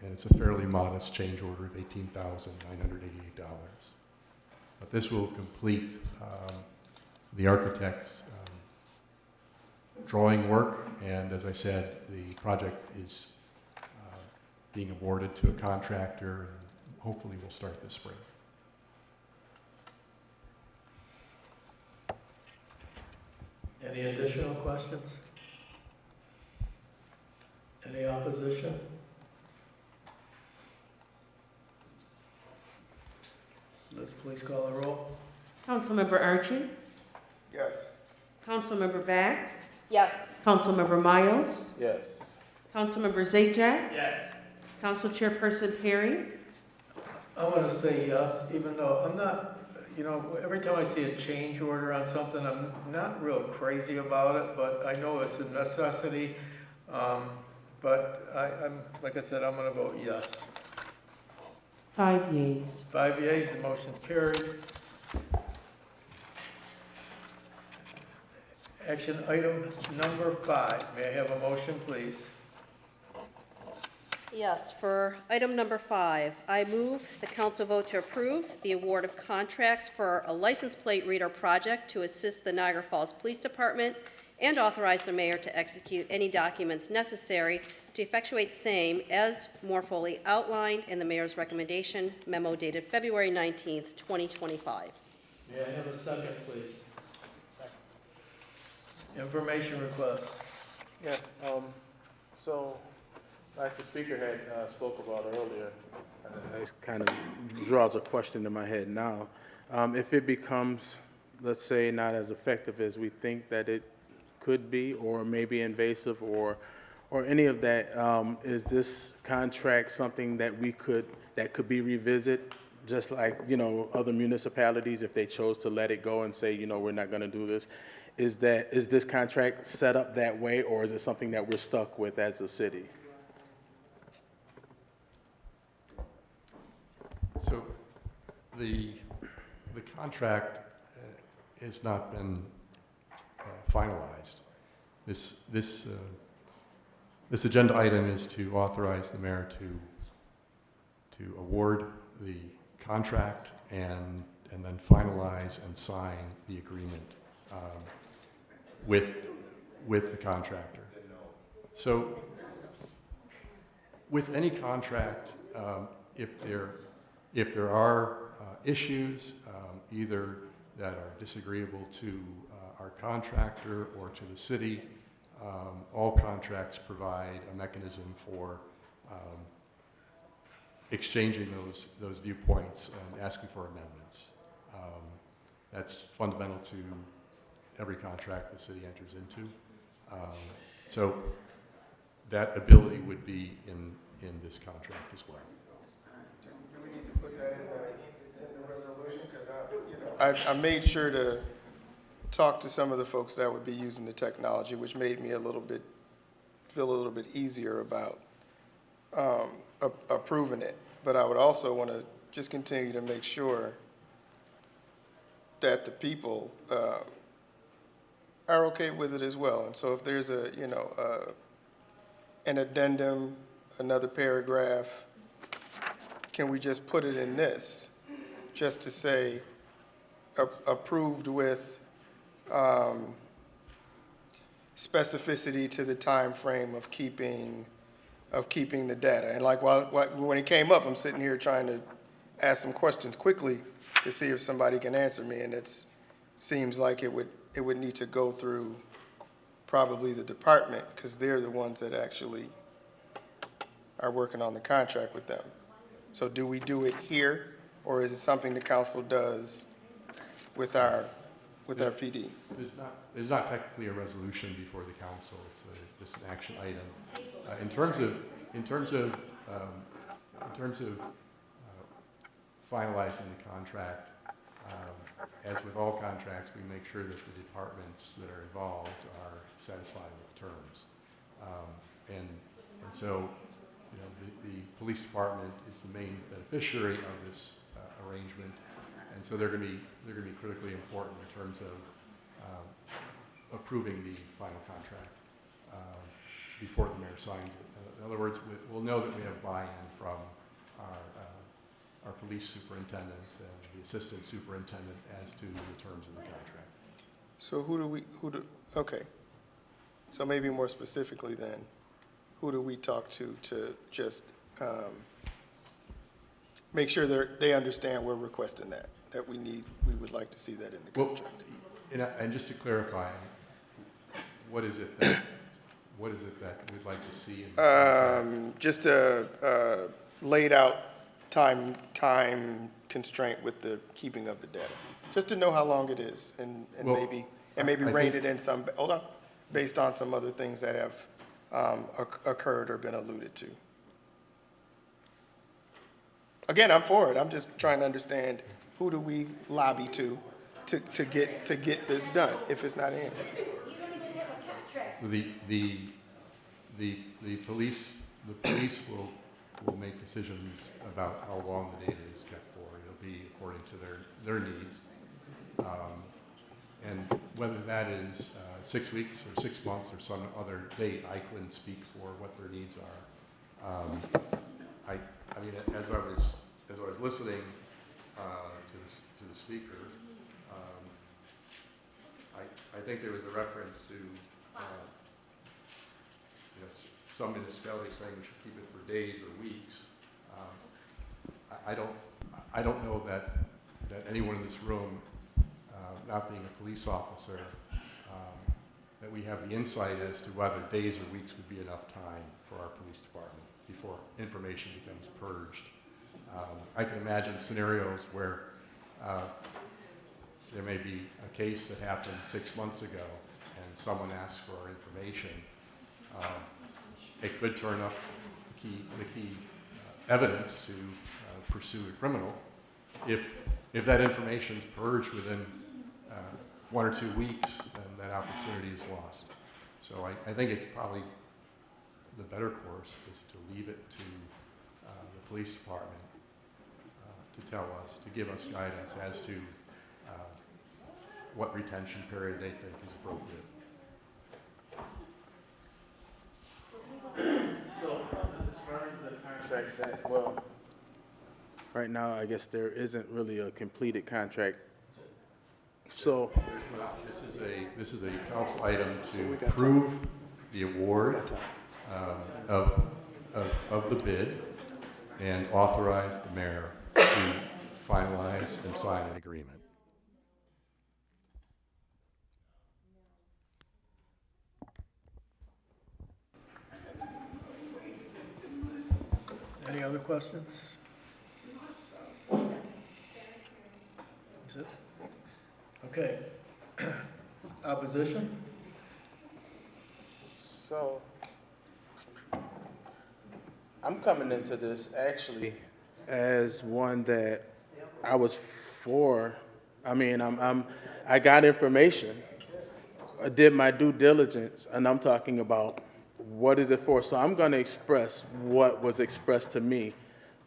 And it's a fairly modest change order of $18,988. But this will complete the architect's drawing work, and as I said, the project is being awarded to a contractor, and hopefully will start this spring. Any additional questions? Any opposition? Let's please call the roll. Councilmember Archie? Yes. Councilmember Bax? Yes. Councilmember Miles? Yes. Councilmember Zajac, Yes. Council Chairperson Perry? I want to say yes, even though I'm not, every time I see a change order on something, I'm not real crazy about it, but I know it's a necessity. But I'm, like I said, I'm going to vote yes. 5 yeas. 5 yeas, the motion's carried. Action item number 5. May I have a motion, please? Yes, for item number 5, I move the council vote to approve the award of contracts for a license plate reader project to assist the Niagara Falls Police Department and authorize the mayor to execute any documents necessary to effectuate same as more fully outlined in the mayor's recommendation memo dated February 19th, 2025. May I have a second, please? Information request. Yeah, so like the speaker had spoke about earlier, it kind of draws a question in my head now. If it becomes, let's say, not as effective as we think that it could be, or maybe invasive, or any of that, is this contract something that could be revisited, just like, other municipalities, if they chose to let it go and say, we're not going to do this? Is this contract set up that way, or is it something that we're stuck with as a city? The contract has not been finalized. This agenda item is to authorize the mayor to award the contract and then finalize and sign the agreement with the contractor. So with any contract, if there are issues, either that are disagreeable to our contractor or to the city, all contracts provide a mechanism for exchanging those viewpoints and asking for amendments. That's fundamental to every contract the city enters into. So that ability would be in this contract as well. Do we need to put that in the resolution? Because I made sure to talk to some of the folks that would be using the technology, which made me feel a little bit easier about approving it. But I would also want to just continue to make sure that the people are okay with it as well. And so if there's an addendum, another paragraph, can we just put it in this, just to say approved with specificity to the time frame of keeping the data. And like when it came up, I'm sitting here trying to ask some questions quickly to see if somebody can answer me, and it seems like it would need to go through probably the department, because they're the ones that actually are working on the contract with them. So do we do it here, or is it something the council does with our PD? There's not technically a resolution before the council. It's just an action item. In terms of finalizing the contract, as with all contracts, we make sure that the departments that are involved are satisfied with the terms. And so, the police department is the main beneficiary of this arrangement, and so they're going to be critically important in terms of approving the final contract before the mayor signs it. In other words, we'll know that we have buy-in from our police superintendent and the assistant superintendent as to the terms of the contract. So okay. So maybe more specifically then, who do we talk to just make sure they understand we're requesting that we would like to see that in the contract? And just to clarify, what is it that we'd like to see in the contract? Just a laid out time constraint with the keeping of the data, just to know how long it is, and maybe rate it in some, based on some other things that have occurred or been alluded to. Again, I'm for it. I'm just trying to understand, who do we lobby to get this done if it's not in? The police will make decisions about how long the data is kept for. It'll be according to their needs, and whether that is 6 weeks or 6 months or some other date, I couldn't speak for what their needs are. I mean, as I was listening to the speaker, I think there was a reference to some municipalities saying we should keep it for days or weeks. I don't know that anyone in this room, not being a police officer, that we have the insight as to whether days or weeks would be enough time for our police department before information becomes purged. I can imagine scenarios where there may be a case that happened 6 months ago and someone asks for our information. It could turn up the key evidence to pursue a criminal. If that information is purged within 1 or 2 weeks, then that opportunity is lost. So I think it's probably the better course is to leave it to the police department to tell us, to give us guidance as to what retention period they think is appropriate. So, as far as the contract that, well, right now, I guess there isn't really a completed contract. So, This is a council item to approve the award of the bid and authorize the mayor to finalize and sign an agreement. Any other questions? Is it? Okay. Opposition? So, I'm coming into this actually as one that I was for. I mean, I got information. I did my due diligence, and I'm talking about what is it for. So I'm going to express what was expressed to me.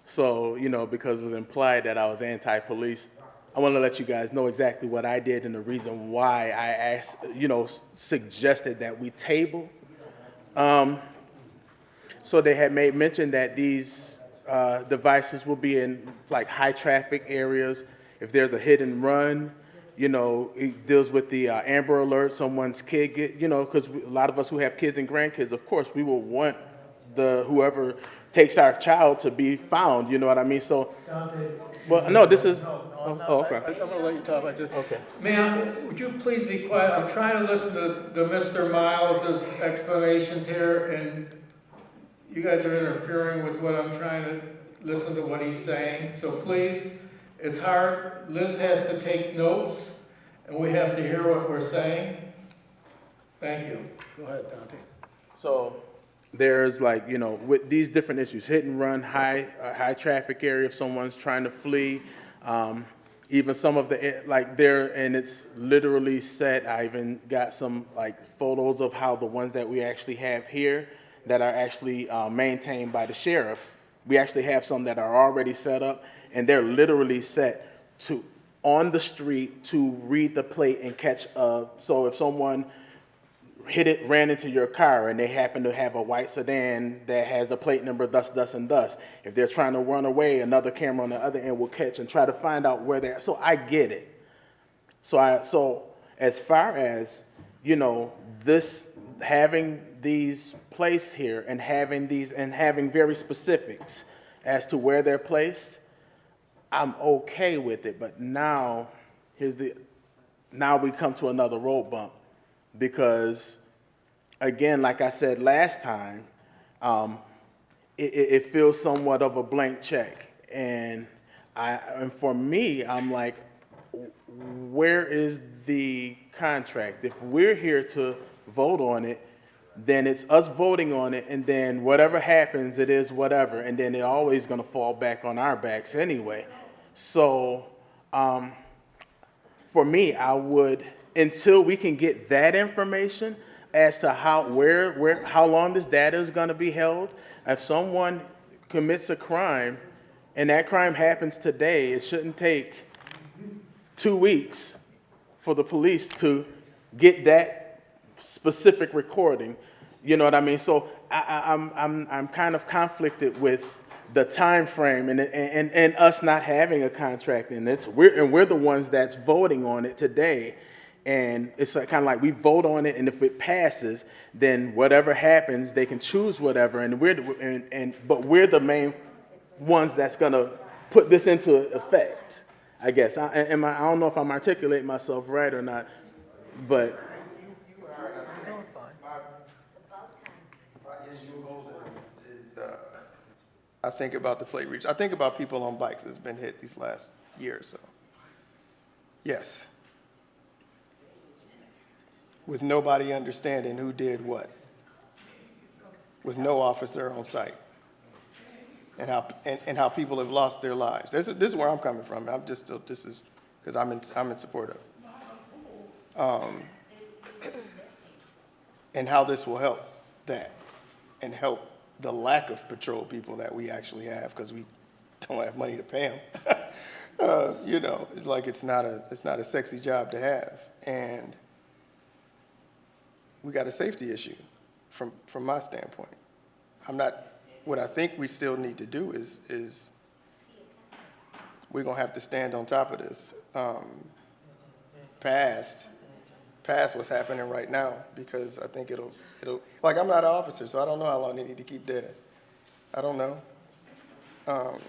So, you know, because it was implied that I was anti-police, I want to let you guys know exactly what I did and the reason why I asked, you know, suggested that we table. So they had made mention that these devices will be in like high traffic areas. If there's a hit and run, you know, it deals with the Amber Alert, someone's kid get, you know, because a lot of us who have kids and grandkids, of course, we will want whoever takes our child to be found, you know what I mean? So, well, no, this is, okay. I'm going to let you talk. Okay. Ma'am, would you please be quiet? I'm trying to listen to Mr. Miles' explanations here, and you guys are interfering with what I'm trying to listen to what he's saying. So please, it's hard. Liz has to take notes, and we have to hear what we're saying. Thank you. Go ahead, Dante. So there's like, you know, with these different issues, hit and run, high traffic area if someone's trying to flee, even some of the, like there, and it's literally set, I even got some like photos of how the ones that we actually have here that are actually maintained by the sheriff. We actually have some that are already set up, and they're literally set to on the street to read the plate and catch. So if someone ran into your car and they happen to have a white sedan that has the plate number thus, thus, and thus, if they're trying to run away, another camera on the other end will catch and try to find out where they're. So I get it. So as far as, you know, this having these placed here and having very specifics as to where they're placed, I'm okay with it. But now we come to another road bump, because again, like I said last time, it feels somewhat of a blank check, and for me, I'm like, where is the contract? If we're here to vote on it, then it's us voting on it, and then whatever happens, it is whatever, and then they're always going to fall back on our backs anyway. So for me, I would, until we can get that information as to how long this data is going to be held, if someone commits a crime and that crime happens today, it shouldn't take 2 weeks for the police to get that specific recording. You know what I mean? So I'm kind of conflicted with the time frame and us not having a contract, and we're the ones that's voting on it today. And it's kind of like we vote on it, and if it passes, then whatever happens, they can choose whatever. And but we're the main ones that's gonna put this into effect, I guess. I don't know if I'm articulating myself right or not, but. I think about the plate reach. I think about people on bikes that's been hit these last year or so. Yes. With nobody understanding who did what. With no officer on site. And how people have lost their lives. This is where I'm coming from. This is because I'm in support of. And how this will help that, and help the lack of patrol people that we actually have, because we don't have money to pay them. You know, it's like it's not a sexy job to have, and we got a safety issue from my standpoint. What I think we still need to do is we're gonna have to stand on top of this, past what's happening right now, because I think it'll, like, I'm not an officer, so I don't know how long they need to keep data. I don't know. But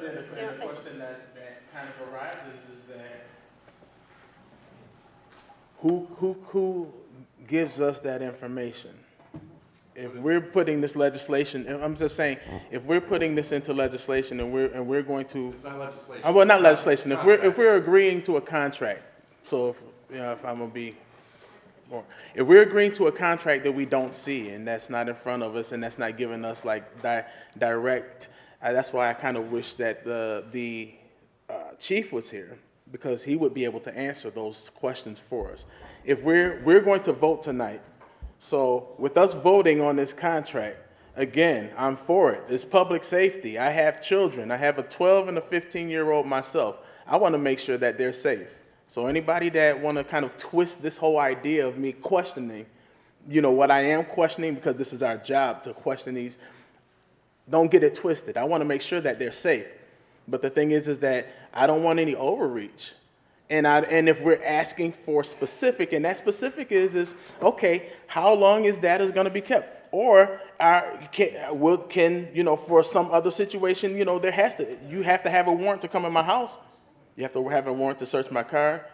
then the question that kind of arises is that who gives us that information? If we're putting this legislation, and I'm just saying, if we're putting this into legislation and we're going to, It's not legislation. well, not legislation. If we're agreeing to a contract, so if I'm gonna be more, if we're agreeing to a contract that we don't see and that's not in front of us and that's not giving us like direct, that's why I kind of wish that the chief was here, because he would be able to answer those questions for us. If we're going to vote tonight. So with us voting on this contract, again, I'm for it. It's public safety. I have children. I have a 12 and a 15-year-old myself. I want to make sure that they're safe. So anybody that want to kind of twist this whole idea of me questioning, you know, what I am questioning, because this is our job to question these, don't get it twisted. I want to make sure that they're safe. But the thing is that I don't want any overreach. And if we're asking for specific, and that specific is okay, how long is data going to be kept? Or can you know, for some other situation, you know, you have to have a warrant to come in my house. You have to have a warrant to search my car.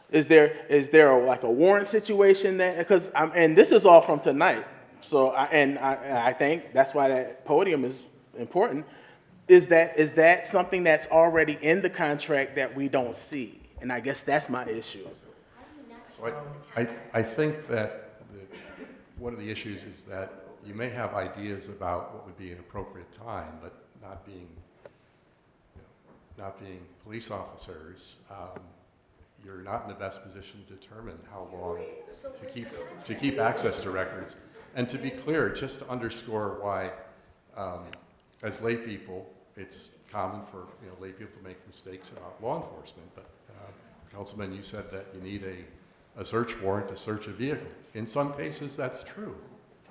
Is there like a warrant situation that, because and this is all from tonight. So I think that's why that podium is important. Is that something that's already in the contract that we don't see? And I guess that's my issue. So I think that one of the issues is that you may have ideas about what would be an appropriate time, but not being police officers, you're not in the best position to determine how long to keep access to records. And to be clear, just to underscore why, as lay people, it's common for lay people to make mistakes about law enforcement, but Councilman, you said that you need a search warrant to search a vehicle. In some cases, that's true.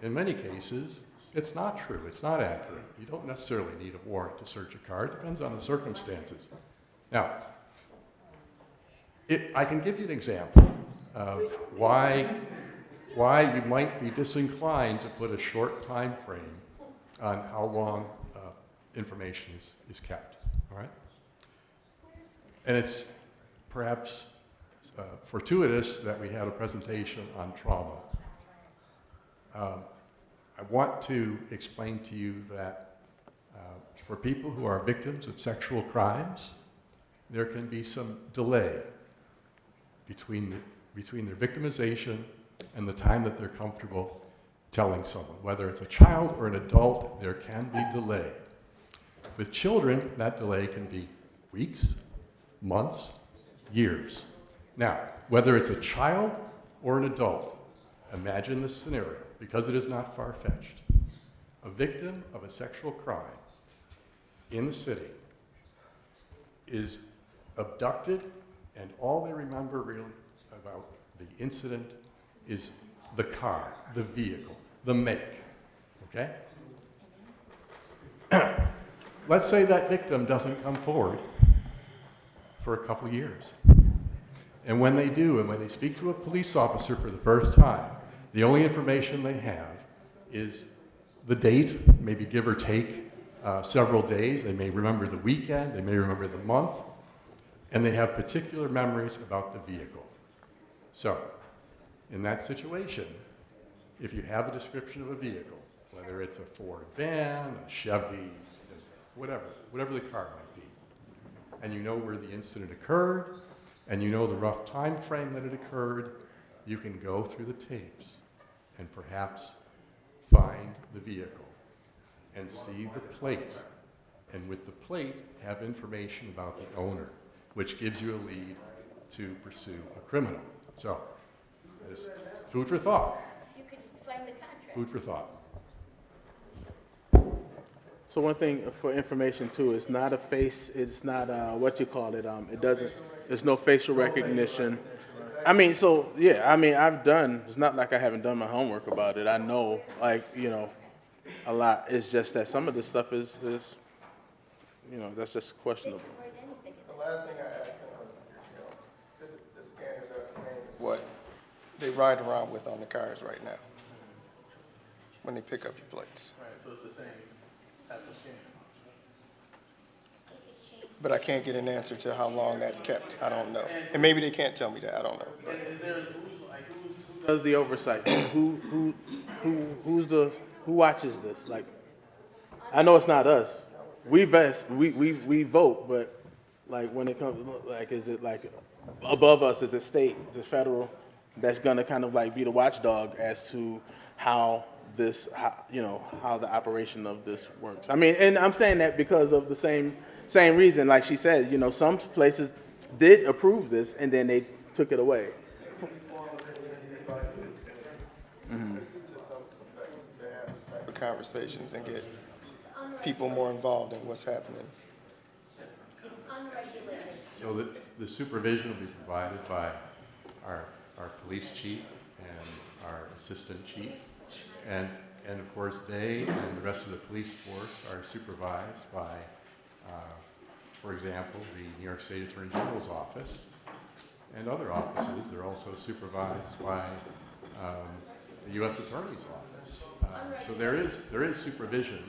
In many cases, it's not true. It's not accurate. You don't necessarily need a warrant to search a car. It depends on the circumstances. Now, I can give you an example of why you might be disinclined to put a short time frame on how long information is kept, all right? And it's perhaps fortuitous that we had a presentation on trauma. I want to explain to you that for people who are victims of sexual crimes, there can be some delay between their victimization and the time that they're comfortable telling someone. Whether it's a child or an adult, there can be delay. With children, that delay can be weeks, months, years. Now, whether it's a child or an adult, imagine this scenario, because it is not far-fetched. A victim of a sexual crime in the city is abducted, and all they remember really about the incident is the car, the vehicle, the make, okay? Let's say that victim doesn't come forward for a couple years. And when they do, and when they speak to a police officer for the first time, the only information they have is the date, maybe give or take several days. They may remember the weekend, they may remember the month, and they have particular memories about the vehicle. So, in that situation, if you have a description of a vehicle, whether it's a Ford van, a Chevy, whatever the car might be, and you know where the incident occurred, and you know the rough time frame that it occurred, you can go through the tapes and perhaps find the vehicle and see the plate, and with the plate have information about the owner, which gives you a lead to pursue a criminal. So, it's food for thought. You could find the contract. Food for thought. So one thing for information too, it's not a face, it's not what you call it. It doesn't. There's no facial recognition. I mean, so yeah. I mean, I've done. It's not like I haven't done my homework about it. I know, like a lot. It's just that some of this stuff is that's just questionable. The last thing I asked them was, the scanners are the same as what they ride around with on the cars right now when they pick up your plates. Right. So it's the same type of scan. But I can't get an answer to how long that's kept. I don't know. And maybe they can't tell me that. I don't know. But Is there who does the oversight? Who watches this? Like, I know it's not us. We vote, but like when it comes, like, is it like above us? Is it state? Is it federal? That's gonna kind of like be the watchdog as to how the operation of this works. I mean, and I'm saying that because of the same reason, like she said, some places did approve this and then they took it away. to some effect to have this type of conversations and get people more involved in what's happening. So the supervision will be provided by our police chief and our assistant chief. And of course, they and the rest of the police force are supervised by, for example, the New York State Attorney General's office and other offices. They're also supervised by the U.S. Attorney's office. So there is supervision,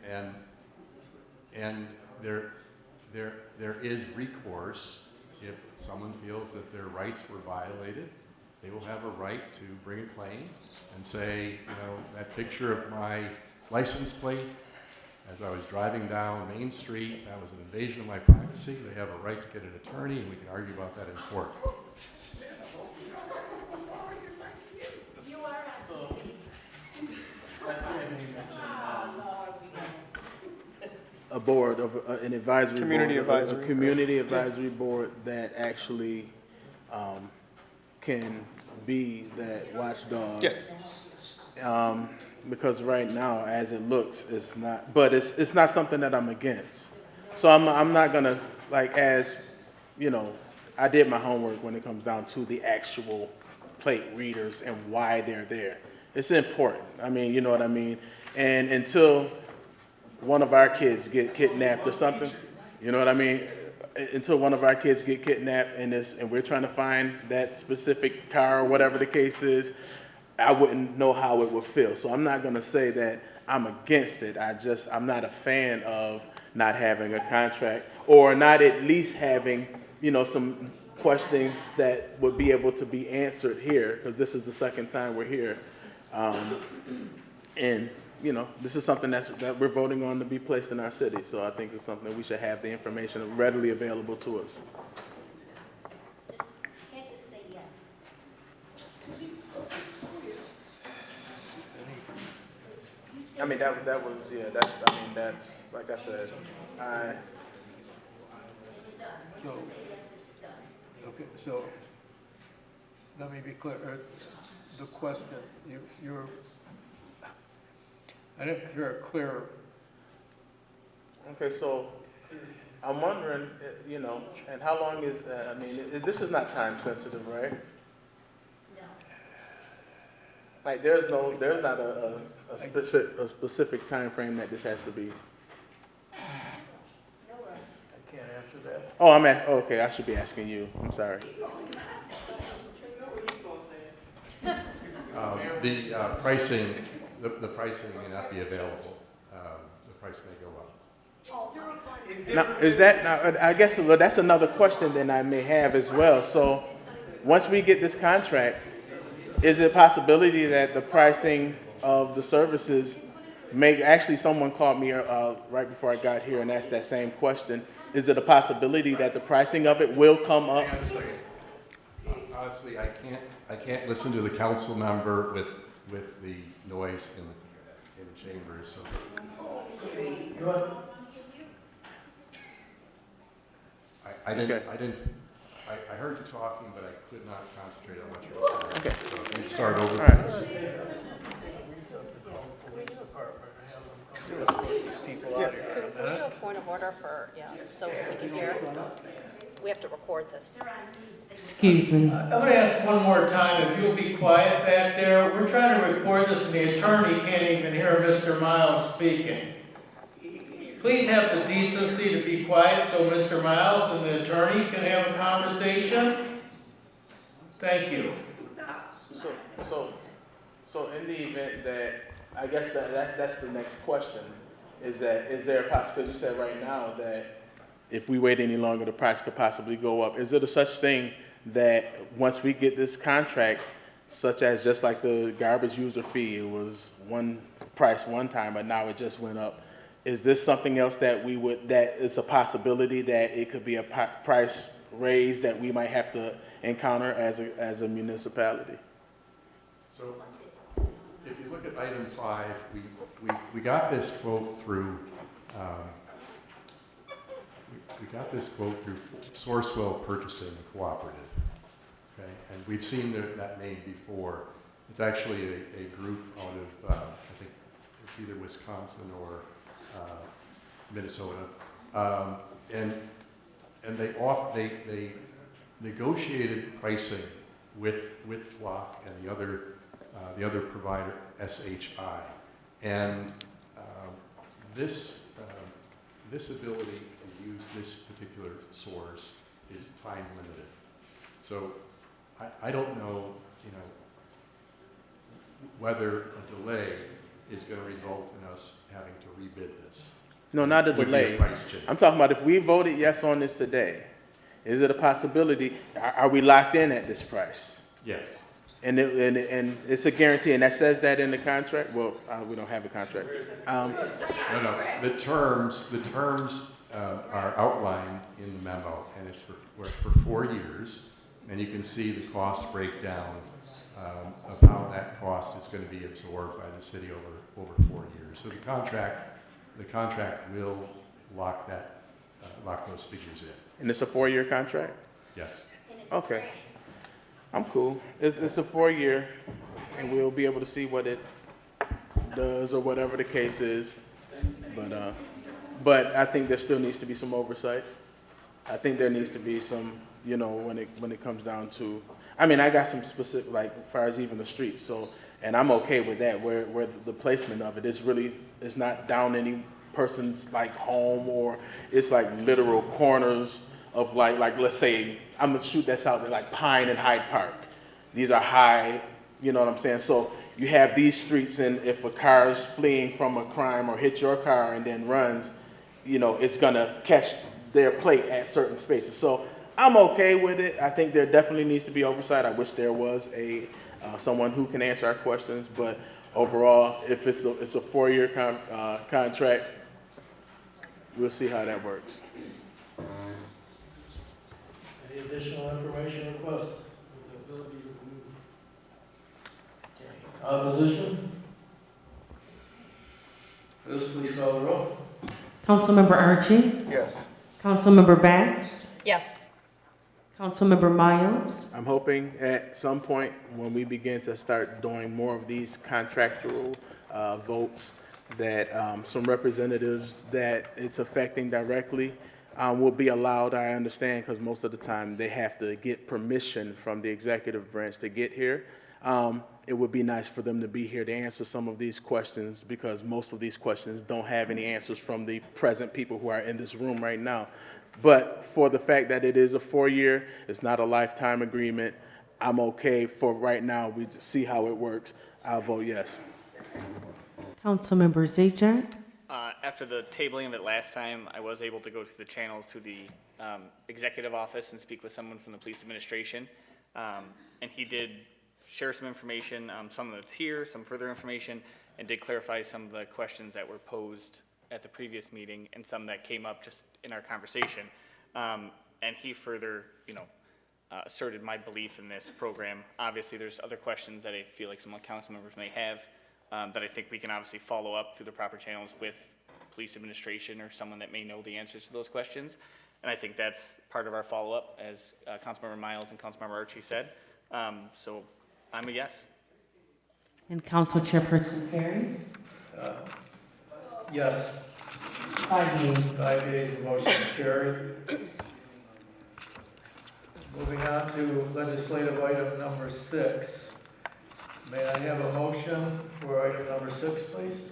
and there is recourse if someone feels that their rights were violated. They will have a right to bring a claim and say, that picture of my license plate as I was driving down Main Street, that was an invasion of my privacy. They have a right to get an attorney, and we can argue about that in court. A board of an advisory Community board, advisory. a community advisory board that actually can be that watchdog. Yes. Because right now, as it looks, it's not. But it's not something that I'm against. So I'm not gonna I did my homework when it comes down to the actual plate readers and why they're there. It's important. I mean, you know what I mean? And until one of our kids get kidnapped or something, you know what I mean? Until one of our kids get kidnapped and we're trying to find that specific car or whatever the case is, I wouldn't know how it would feel. So I'm not gonna say that I'm against it. I'm not a fan of not having a contract or not at least having, some questions that would be able to be answered here, because this is the second time we're here. And this is something that we're voting on to be placed in our city. So I think it's something that we should have the information readily available to us. I mean, that's like I said, So let me be clear. The question, I didn't hear it clear. Okay, so I'm wondering, and how long is, this is not time sensitive, right? Like, there's not a specific time frame that this has to be. I can't answer that. Oh, okay, I should be asking you. I'm sorry. The pricing may not be available. The price may go up. I guess that's another question then I may have as well. So once we get this contract, is it a possibility that the pricing of the services actually someone called me right before I got here and asked that same question. Is it a possibility that the pricing of it will come up? Honestly, I can't listen to the council member with the noise in the chambers. So. I heard you talking, but I could not concentrate on what you were saying. Okay. So let me start over. All right. Police department and have them come Could we do a point of order for, so we can hear? We have to record this. Excuse me. I'm going to ask one more time, if you'll be quiet back there. We're trying to record this, and the attorney can't even hear Mr. Miles speaking. Please have the decency to be quiet so Mr. Miles and the attorney can have a conversation. Thank you. So in the event that, I guess that's the next question, is there a possibility, you said right now that if we wait any longer, the price could possibly go up. Is it a such thing that once we get this contract, such as just like the garbage user fee, it was one price one time, but now it just went up. Is this something else that that is a possibility that it could be a price raise that we might have to encounter as a municipality? So if you look at item 5, we got this quote through Sourcewell Purchasing Cooperative, okay? And we've seen that name before. It's actually a group out of, I think it's either Wisconsin or Minnesota. And they negotiated pricing with Flock and the other provider, SHI. And this ability to use this particular source is time limited. So I don't know, whether a delay is going to result in us having to rebid this. No, not a Would be delay. price change. I'm talking about if we voted yes on this today, is it a possibility, are we locked in at this price? Yes. And it's a guarantee, and that says that in the contract? Well, we don't have a contract. No. The terms are outlined in the memo, and it's for 4 years, and you can see the cost breakdown of how that cost is going to be absorbed by the city over 4 years. So the contract will lock those figures in. And it's a 4-year contract? Yes. Okay. I'm cool. It's a 4-year, and we'll be able to see what it does or whatever the case is. But I think there still needs to be some oversight. I think there needs to be some, when it comes down to, I got some specific, like, as far as even the streets. So, and I'm okay with that, where the placement of it is really, it's not down any person's like home, or it's like literal corners of like let's say, I'm gonna shoot this out there, like Pine and Hyde Park. These are high, you know what I'm saying? So you have these streets, and if a car is fleeing from a crime or hits your car and then runs, it's gonna catch their plate at certain spaces. So I'm okay with it. I think there definitely needs to be oversight. I wish there was someone who can answer our questions, but overall, if it's a 4-year contract, we'll see how that works. Any additional information requests? Opposition? Liz, please call the roll. Councilmember Archie? Yes. Councilmember Bax? Yes. Councilmember Miles? I'm hoping at some point when we begin to start doing more of these contractual votes, that some representatives that it's affecting directly will be allowed. I understand, because most of the time they have to get permission from the executive branch to get here. It would be nice for them to be here to answer some of these questions, because most of these questions don't have any answers from the present people who are in this room right now. But for the fact that it is a 4-year, it's not a lifetime agreement, I'm okay for right now. We see how it works. I'll vote yes. Councilmember Zajac? After the tabling of it last time, I was able to go through the channels to the executive office and speak with someone from the police administration. And he did share some information, some of it's here, some further information, and did clarify some of the questions that were posed at the previous meeting and some that came up just in our conversation. And he further, asserted my belief in this program. Obviously, there's other questions that I feel like some council members may have that I think we can obviously follow up through the proper channels with police administration or someone that may know the answers to those questions. And I think that's part of our follow-up, as Councilmember Miles and Councilmember Archie said. So I'm a yes. And Council Chairperson Perry? Yes. 5 yeas. 5 yeas, the motion is carried. Moving on to legislative item number 6. May I have a motion for item number 6, please?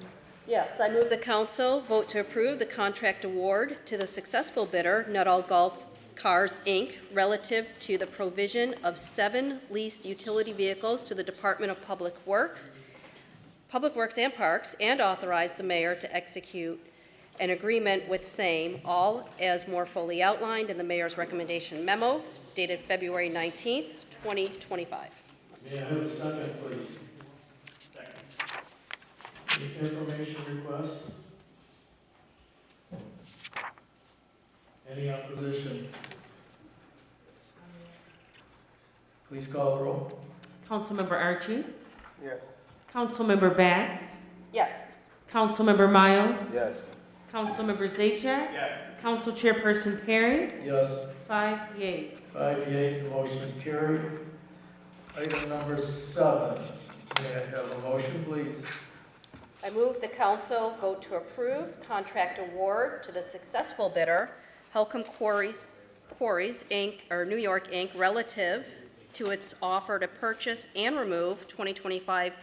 Yes, I move the council vote to approve the contract award to the successful bidder, Nuttall Golf Cars, Inc., relative to the provision of 7 leased utility vehicles to the Department of Public Works and Parks, and authorize the mayor to execute an agreement with same, all as more fully outlined in the mayor's recommendation memo dated February 19th, 2025. May I have a second, please? Second. Any information requests? Any opposition? Please call the roll. Councilmember Archie. Yes. Councilmember Bax. Yes. Councilmember Miles. Yes. Councilmember Zajac, Yes. Council Chairperson Perry. Yes. 5 yeas. 5 yeas, the motion is carried. Item number 7. May I have a motion, please? I move the council vote to approve contract award to the successful bidder, Holcomb Quarries Inc., or New York Inc., relative to its offer to purchase and remove 2025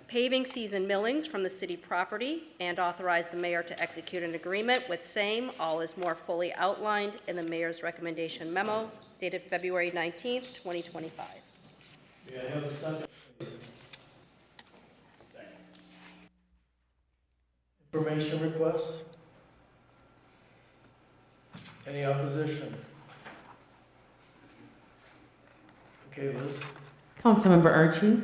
paving season millings from the city property, and authorize the mayor to execute an agreement with same, all is more fully outlined in the mayor's recommendation memo dated February 19th, 2025. May I have a second, please? Second. Information requests? Any opposition? Okay, Liz? Councilmember Archie.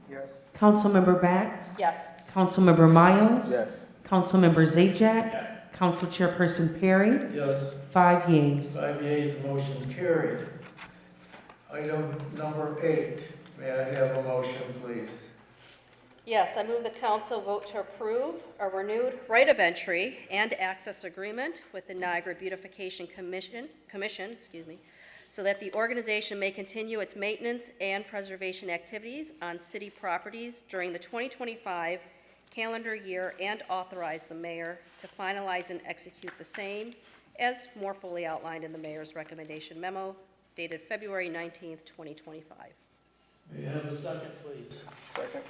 Yes. Councilmember Bax. Yes. Councilmember Miles. Yes. Councilmember Zajac, Yes. Council Chairperson Perry. Yes. 5 yeas. 5 yeas, the motion is carried. Item number 8. May I have a motion, please? Yes, I move the council vote to approve a renewed right of entry and access agreement with the Niagara Beautification Commission, so that the organization may continue its maintenance and preservation activities on city properties during the 2025 calendar year, and authorize the mayor to finalize and execute the same as more fully outlined in the mayor's recommendation memo dated February 19th, 2025. May I have a second, please? Second.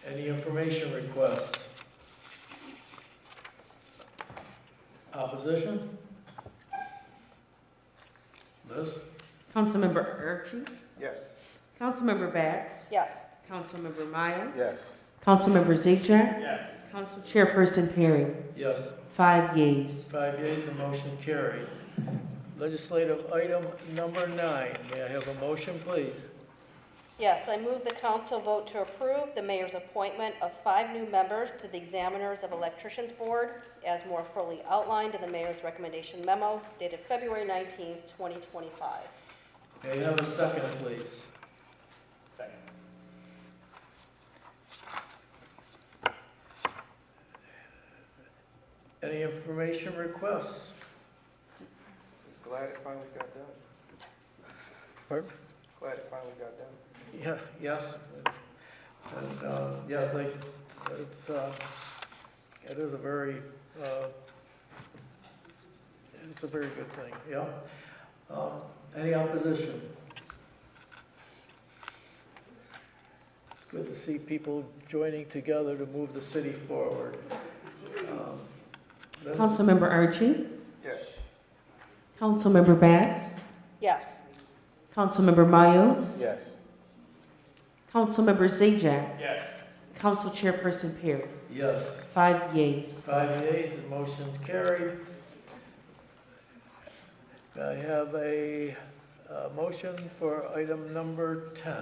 Any information requests? Opposition? Liz? Councilmember Archie. Yes. Councilmember Bax. Yes. Councilmember Miles. Yes. Councilmember Zajac, Yes. Council Chairperson Perry. Yes. 5 yeas. 5 yeas, the motion is carried. Legislative item number 9. May I have a motion, please? Yes, I move the council vote to approve the mayor's appointment of 5 new members to the Examiners of Electricians Board, as more fully outlined in the mayor's recommendation memo dated February 19th, 2025. May I have a second, please? Second. Any information requests? Just glad it finally got done. Pardon? Glad it finally got done. Yeah, yes. And, yes, it is a very, it's a very good thing, yeah. Any opposition? It's good to see people joining together to move the city forward. Liz? Councilmember Archie. Yes. Councilmember Bax. Yes. Councilmember Miles. Yes. Councilmember Zajac, Yes. Council Chairperson Perry. Yes. 5 yeas. 5 yeas, the motion's carried. I have a motion for item number 10.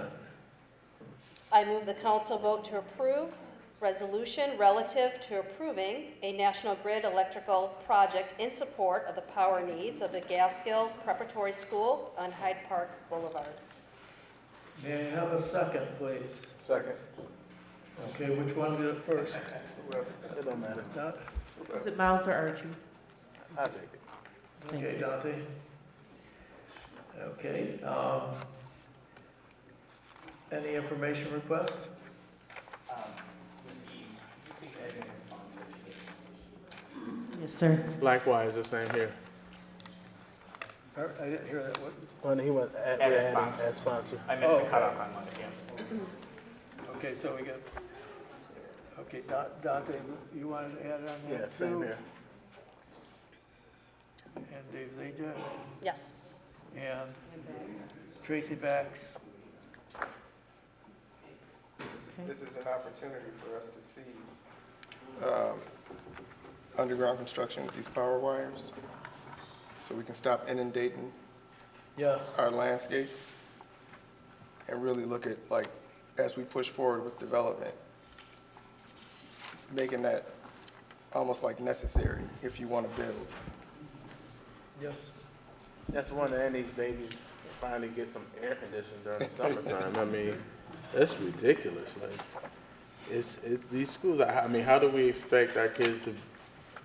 I move the council vote to approve resolution relative to approving a National Grid electrical project in support of the power needs of the Gaskill Preparatory School on Hyde Park Boulevard. May I have a second, please? Second. Okay, which one did it first? It don't matter. Not- Is it Miles or Archie? I'll take it. Okay, Dante. Okay, any information request? Yes, sir. Likewise, the same here. I didn't hear that. What? When he went Add we're as adding sponsor. as sponsor. I missed the Oh, cutoff okay. on Monday, yeah. Okay, so we got, okay, Dante, you wanted to add on that? Yeah, same too? here. And Dave Zaja, Yes. and Tracy Bax. This is an opportunity for us to see underground construction with these power wires, so we can stop inundating Yes. our landscape and really look at, like, as we push forward with development, making that almost like necessary if you want to build. Yes. That's one of these babies finally get some air conditioning during the summertime. I mean, that's ridiculous. Like, these schools. I mean, how do we expect our kids to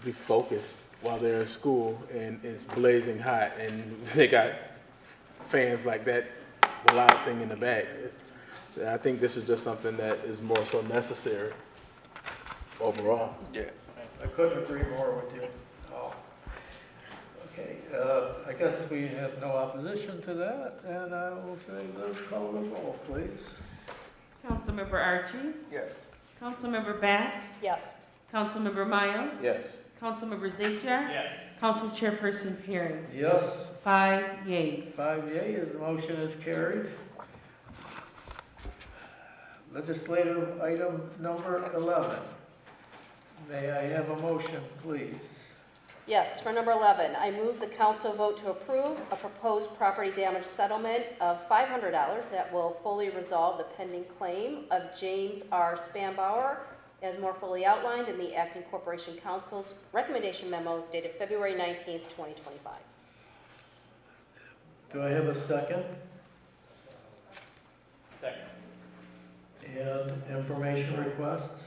be focused while they're in school and it's blazing hot and they got fans like that loud thing in the back? I think this is just something that is more so necessary overall. Yeah. I couldn't agree more with you. Oh. Okay, I guess we have no opposition to that, and I will say, let's call the roll, please. Councilmember Archie? Yes. Councilmember Bax? Yes. Councilmember Miles? Yes. Councilmember Zaja? Yes. Council Chairperson Perry? Yes. 5 yeas. 5 yeas, the motion is carried. Legislative item number 11. May I have a motion, please? Yes, for number 11, I move the council vote to approve a proposed property damage settlement of $500 that will fully resolve the pending claim of James R. Spanbauer, as more fully outlined in the Acting Corporation Council's recommendation memo dated February 19th, 2025. Do I have a second? Second. And information requests?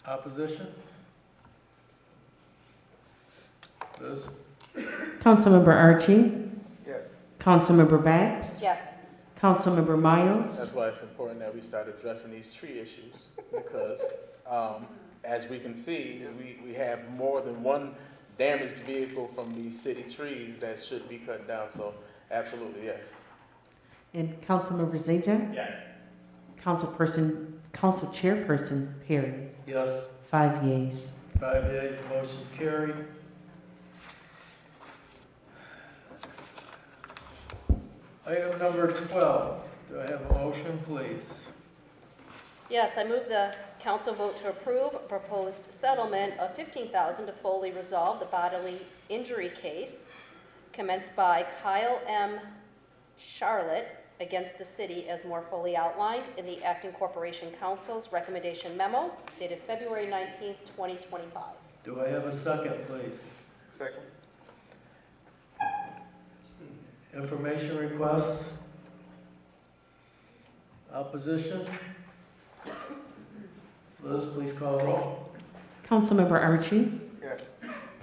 Opposition? Liz? Councilmember Archie? Yes. Councilmember Bax? Yes. Councilmember Miles? That's why it's important that we start addressing these tree issues, because as we can see, we have more than one damaged vehicle from these city trees that should be cut down, so absolutely, yes. And Councilmember Zaja? Yes. Council Chairperson Perry? Yes. 5 yeas. 5 yeas, the motion is carried. Item number 12. Do I have a motion, please? Yes, I move the council vote to approve a proposed settlement of $15,000 to fully resolve the bodily injury case commenced by Kyle M. Charlotte against the city as more fully outlined in the Acting Corporation Council's recommendation memo dated February 19th, 2025. Do I have a second, please? Second. Information requests? Opposition? Liz, please call the roll. Councilmember Archie? Yes.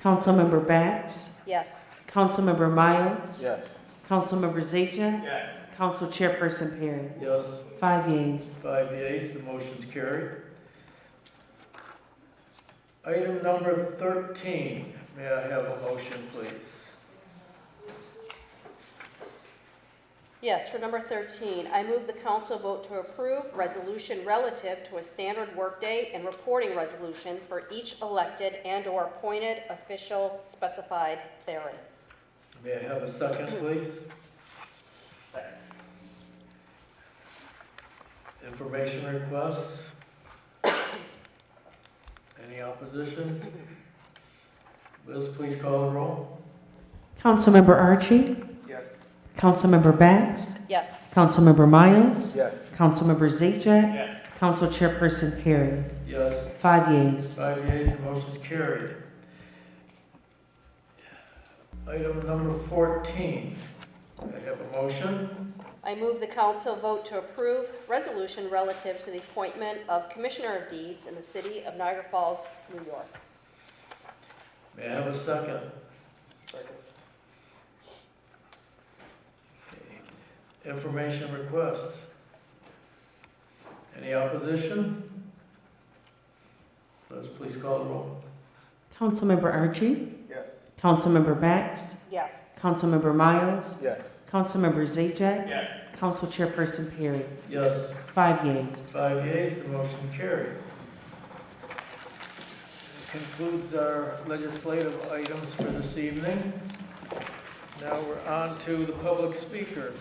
Councilmember Bax? Yes. Councilmember Miles? Yes. Councilmember Zaja? Yes. Council Chairperson Perry? Yes. 5 yeas. 5 yeas, the motion's carried. Item number 13. May I have a motion, please? Yes, for number 13, I move the council vote to approve resolution relative to a standard workday and reporting resolution for each elected and/or appointed official specified therein. May I have a second, please? Second. Information requests? Any opposition? Liz, please call the roll. Councilmember Archie? Yes. Councilmember Bax? Yes. Councilmember Miles? Yes. Councilmember Zaja? Yes. Council Chairperson Perry? Yes. 5 yeas. 5 yeas, the motion's carried. Item number 14. I have a motion. I move the council vote to approve resolution relative to the appointment of Commissioner of Deeds in the city of Niagara Falls, New York. May I have a second? Second. Information requests. Any opposition? please call the roll. Councilmember Archie? Yes. Councilmember Bax? Yes. Councilmember Miles? Yes. Councilmember Zajac, Yes. Council Chairperson Perry? Yes. 5 yeas. 5 yeas, the motion carried. Concludes our legislative items for this evening. Now we're on to the public speakers.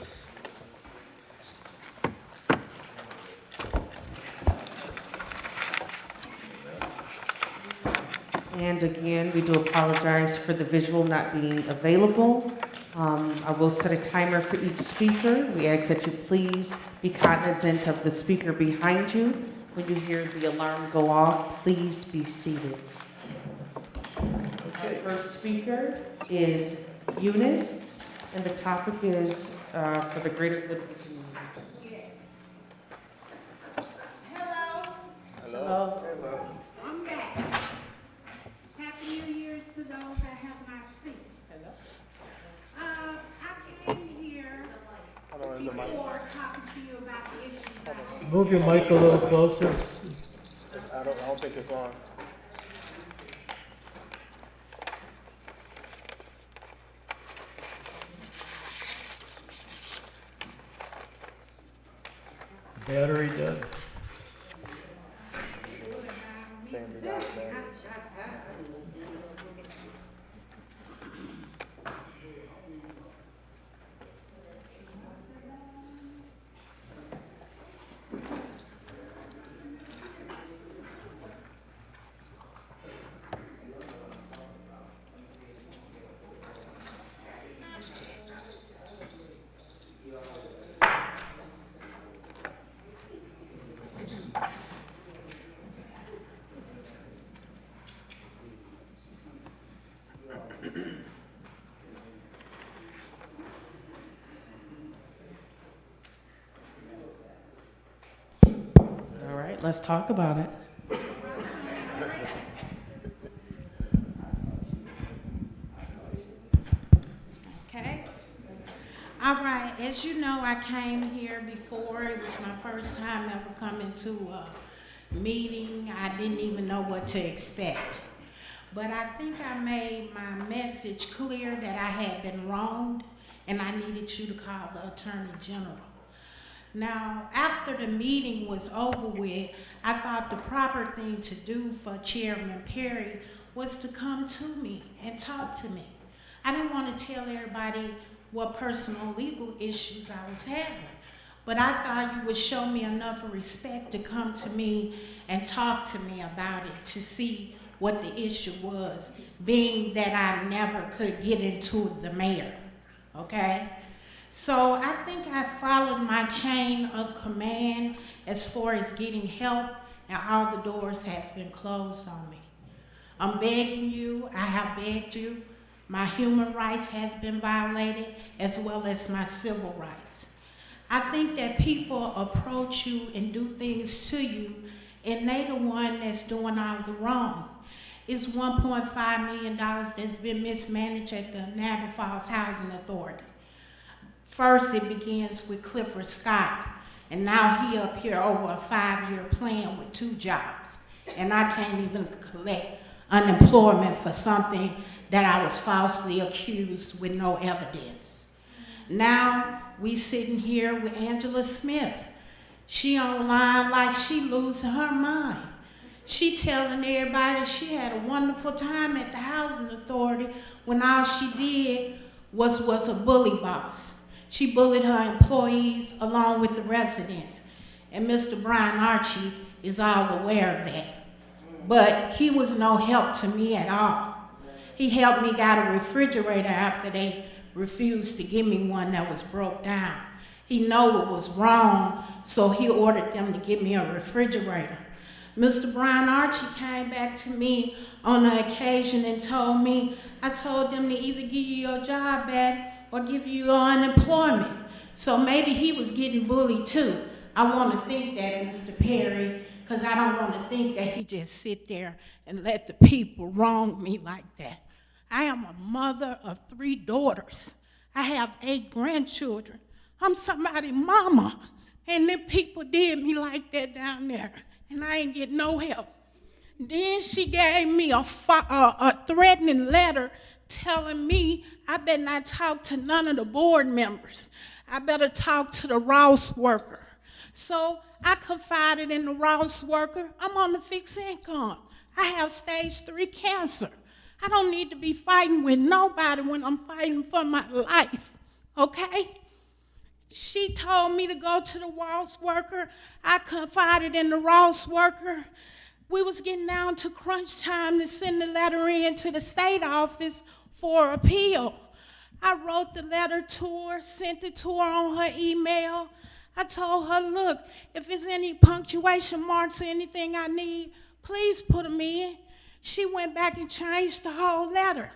And again, we do apologize for the visual not being available. I will set a timer for each speaker. We ask that you please be cognizant of the speaker behind you. When you hear the alarm go off, please be seated. Okay. Our first speaker is Eunice, and the topic is for the greater good of the community. Hello. Hello. I'm back. Happy New Year's to those I have not seen. I came here before talking to you about the issues I have. Move your mic a little closer. I don't think it's on. Battery dead. All right, let's talk about it. Okay? All right, as you know, I came here before. It was my first time ever coming to a meeting. I didn't even know what to expect. But I think I made my message clear that I had been wronged and I needed you to call the Attorney General. Now, after the meeting was over with, I thought the proper thing to do for Chairman Perry was to come to me and talk to me. I didn't want to tell everybody what personal legal issues I was having, but I thought you would show me enough respect to come to me and talk to me about it, to see what the issue was, being that I never could get into the mayor, okay? So I think I followed my chain of command as far as getting help, and all the doors has been closed on me. I'm begging you, I have begged you. My human rights has been violated, as well as my civil rights. I think that people approach you and do things to you, and they the one that's doing all the wrong. It's $1.5 million that's been mismanaged at the Niagara Falls Housing Authority. First, it begins with Clifford Scott, and now he up here over a 5-year plan with 2 jobs. And I can't even collect unemployment for something that I was falsely accused with no evidence. Now, we sitting here with Angela Smith. She online like she losing her mind. She telling everybody she had a wonderful time at the Housing Authority when all she did was a bully boss. She bullied her employees along with the residents. And Mr. Brian Archie is all aware of that. But he was no help to me at all. He helped me get a refrigerator after they refused to give me one that was broke down. He knew it was wrong, so he ordered them to give me a refrigerator. Mr. Brian Archie came back to me on an occasion and told me, I told them to either give you your job back or give you your unemployment. So maybe he was getting bullied too. I want to think that, Mr. Perry, because I don't want to think that he just sit there and let the people wrong me like that. I am a mother of 3 daughters. I have 8 grandchildren. I'm somebody's mama. And then people did me like that down there. And I ain't get no help. Then she gave me a threatening letter telling me I better not talk to none of the board members. I better talk to the Ross worker. So I confided in the Ross worker. I'm on the fixed income. I have stage 3 cancer. I don't need to be fighting with nobody when I'm fighting for my life, okay? She told me to go to the Ross worker. I confided in the Ross worker. We was getting down to crunch time to send the letter in to the state office for appeal. I wrote the letter to her, sent it to her on her email. I told her, look, if there's any punctuation marks or anything I need, please put them in. She went back and changed the whole letter.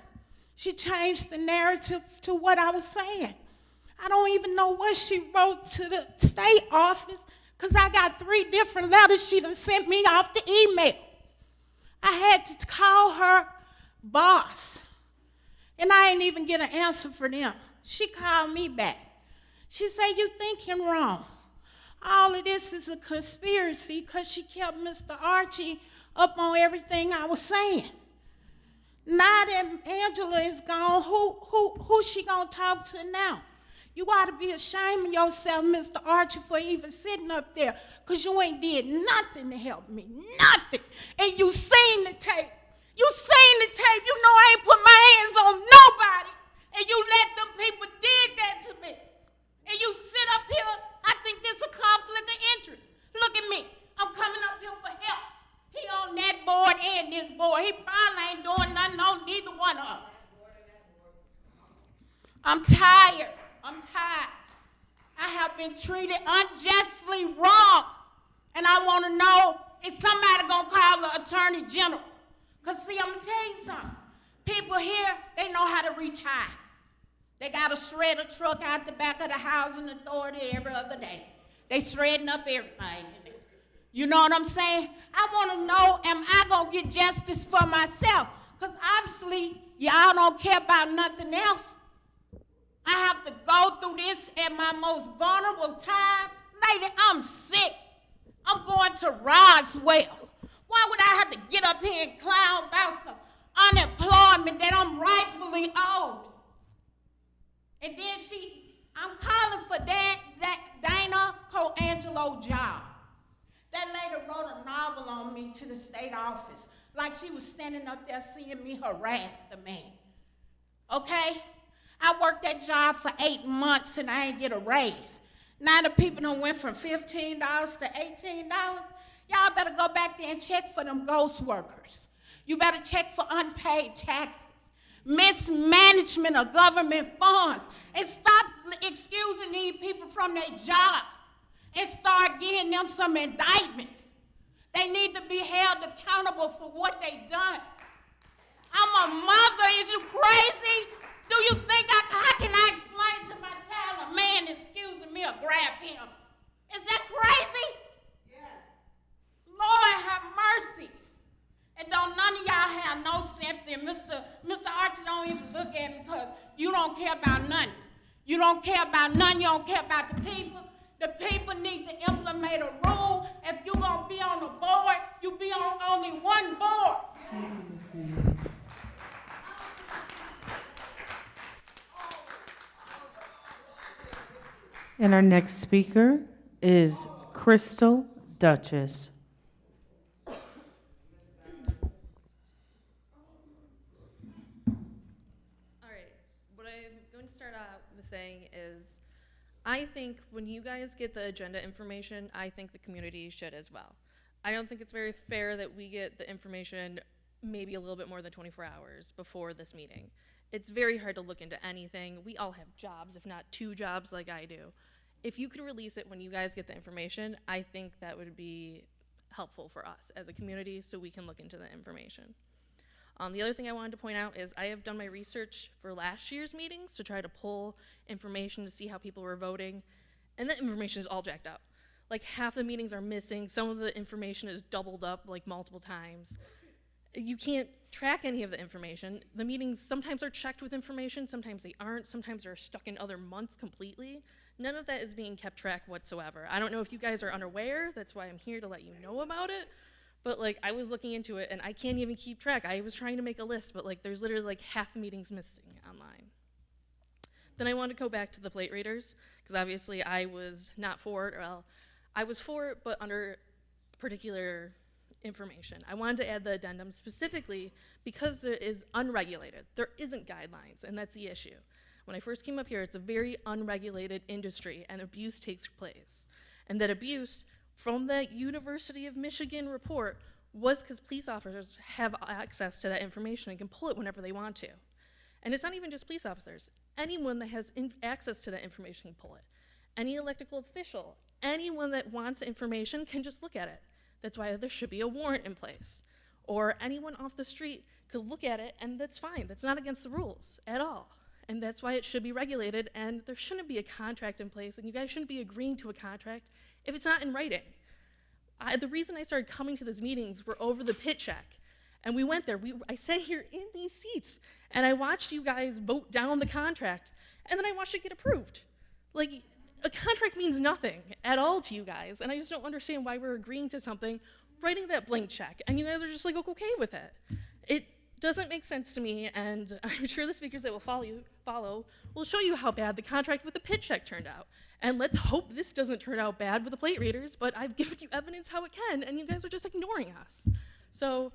She changed the narrative to what I was saying. I don't even know what she wrote to the state office because I got 3 different letters she done sent me off the email. I had to call her boss, and I ain't even get an answer for them. She called me back. She said, you thinking wrong. All of this is a conspiracy because she kept Mr. Archie up on everything I was saying. Now that Angela is gone, who she gonna talk to now? You ought to be ashamed of yourself, Mr. Archie, for even sitting up there, because you ain't did nothing to help me, nothing. And you seen the tape. You seen the tape. You know I ain't put my hands on nobody, and you let them people did that to me. And you sit up here, I think there's a conflict of interest. Look at me. I'm coming up here for help. He on that board and this board. He probably ain't doing nothing on neither one of them. I'm tired. I'm tired. I have been treated unjustly wrong. And I want to know, is somebody going to call the Attorney General? Because, see, I'm going to tell you something. People here, they know how to reach high. They got a shredder truck out the back of the housing authority every other day. They shredding up everything in there. You know what I'm saying? I want to know, am I going to get justice for myself? Because obviously, y'all don't care about nothing else. I have to go through this at my most vulnerable time. Lady, I'm sick. I'm going to Roswell. Why would I have to get up here and clown about some unemployment that I'm rightfully owed? And then I'm calling for that Dana Coangelo job. That lady wrote a novel on me to the state office, like she was standing up there seeing me harass the man. Okay? I worked that job for 8 months and I ain't get a raise. Now the people done went from $15 to $18. Y'all better go back there and check for them ghost workers. You better check for unpaid taxes, mismanagement of government funds, and stop excusing these people from their job and start giving them some indictments. They need to be held accountable for what they done. I'm a mother. Is you crazy? Do you think how can I explain to my child a man is accusing me of grabbing him? Is that crazy? Yes. Lord have mercy. And don't none of y'all have no sympathy. Mr. Archie don't even look at me because you don't care about nothing. You don't care about none. You don't care about the people. The people need to implement a rule. If you're going to be on a board, you be on only one board. And our next speaker is Crystal Duchess. All right, what I'm going to start out with saying is, I think when you guys get the agenda information, I think the community should as well. I don't think it's very fair that we get the information maybe a little bit more than 24 hours before this meeting. It's very hard to look into anything. We all have jobs, if not 2 jobs like I do. If you could release it when you guys get the information, I think that would be helpful for us as a community so we can look into the information. The other thing I wanted to point out is I have done my research for last year's meetings to try to pull information to see how people were voting, and that information is all jacked up. Like half the meetings are missing, some of the information is doubled up like multiple times. You can't track any of the information. The meetings sometimes are checked with information, sometimes they aren't, sometimes they're stuck in other months completely. None of that is being kept track whatsoever. I don't know if you guys are unaware, that's why I'm here to let you know about it, But like I was looking into it and I can't even keep track. I was trying to make a list, but like there's literally like half the meetings missing online. Then I wanted to go back to the plate readers, because obviously I was not for it. Well, I was for it, but under particular information. I wanted to add the addendum specifically because it is unregulated. There isn't guidelines, and that's the issue. When I first came up here, it's a very unregulated industry, and abuse takes place. And that abuse, from the University of Michigan report, was because police officers have access to that information and can pull it whenever they want to. And it's not even just police officers. Anyone that has access to that information can pull it. Any elected official, anyone that wants information can just look at it. That's why there should be a warrant in place. Or anyone off the street could look at it, and that's fine. That's not against the rules at all. And that's why it should be regulated, and there shouldn't be a contract in place, and you guys shouldn't be agreeing to a contract if it's not in writing. The reason I started coming to these meetings were over the pit check. And we went there. I sat here in these seats, and I watched you guys vote down the contract, and then I watched it get approved. Like, a contract means nothing at all to you guys, and I just don't understand why we're agreeing to something, writing that blank check, and you guys are just like okay with it. It doesn't make sense to me, and I'm sure the speakers that will follow will show you how bad the contract with the pit check turned out. And let's hope this doesn't turn out bad with the plate readers, but I've given you evidence how it can, and you guys are just ignoring us. So,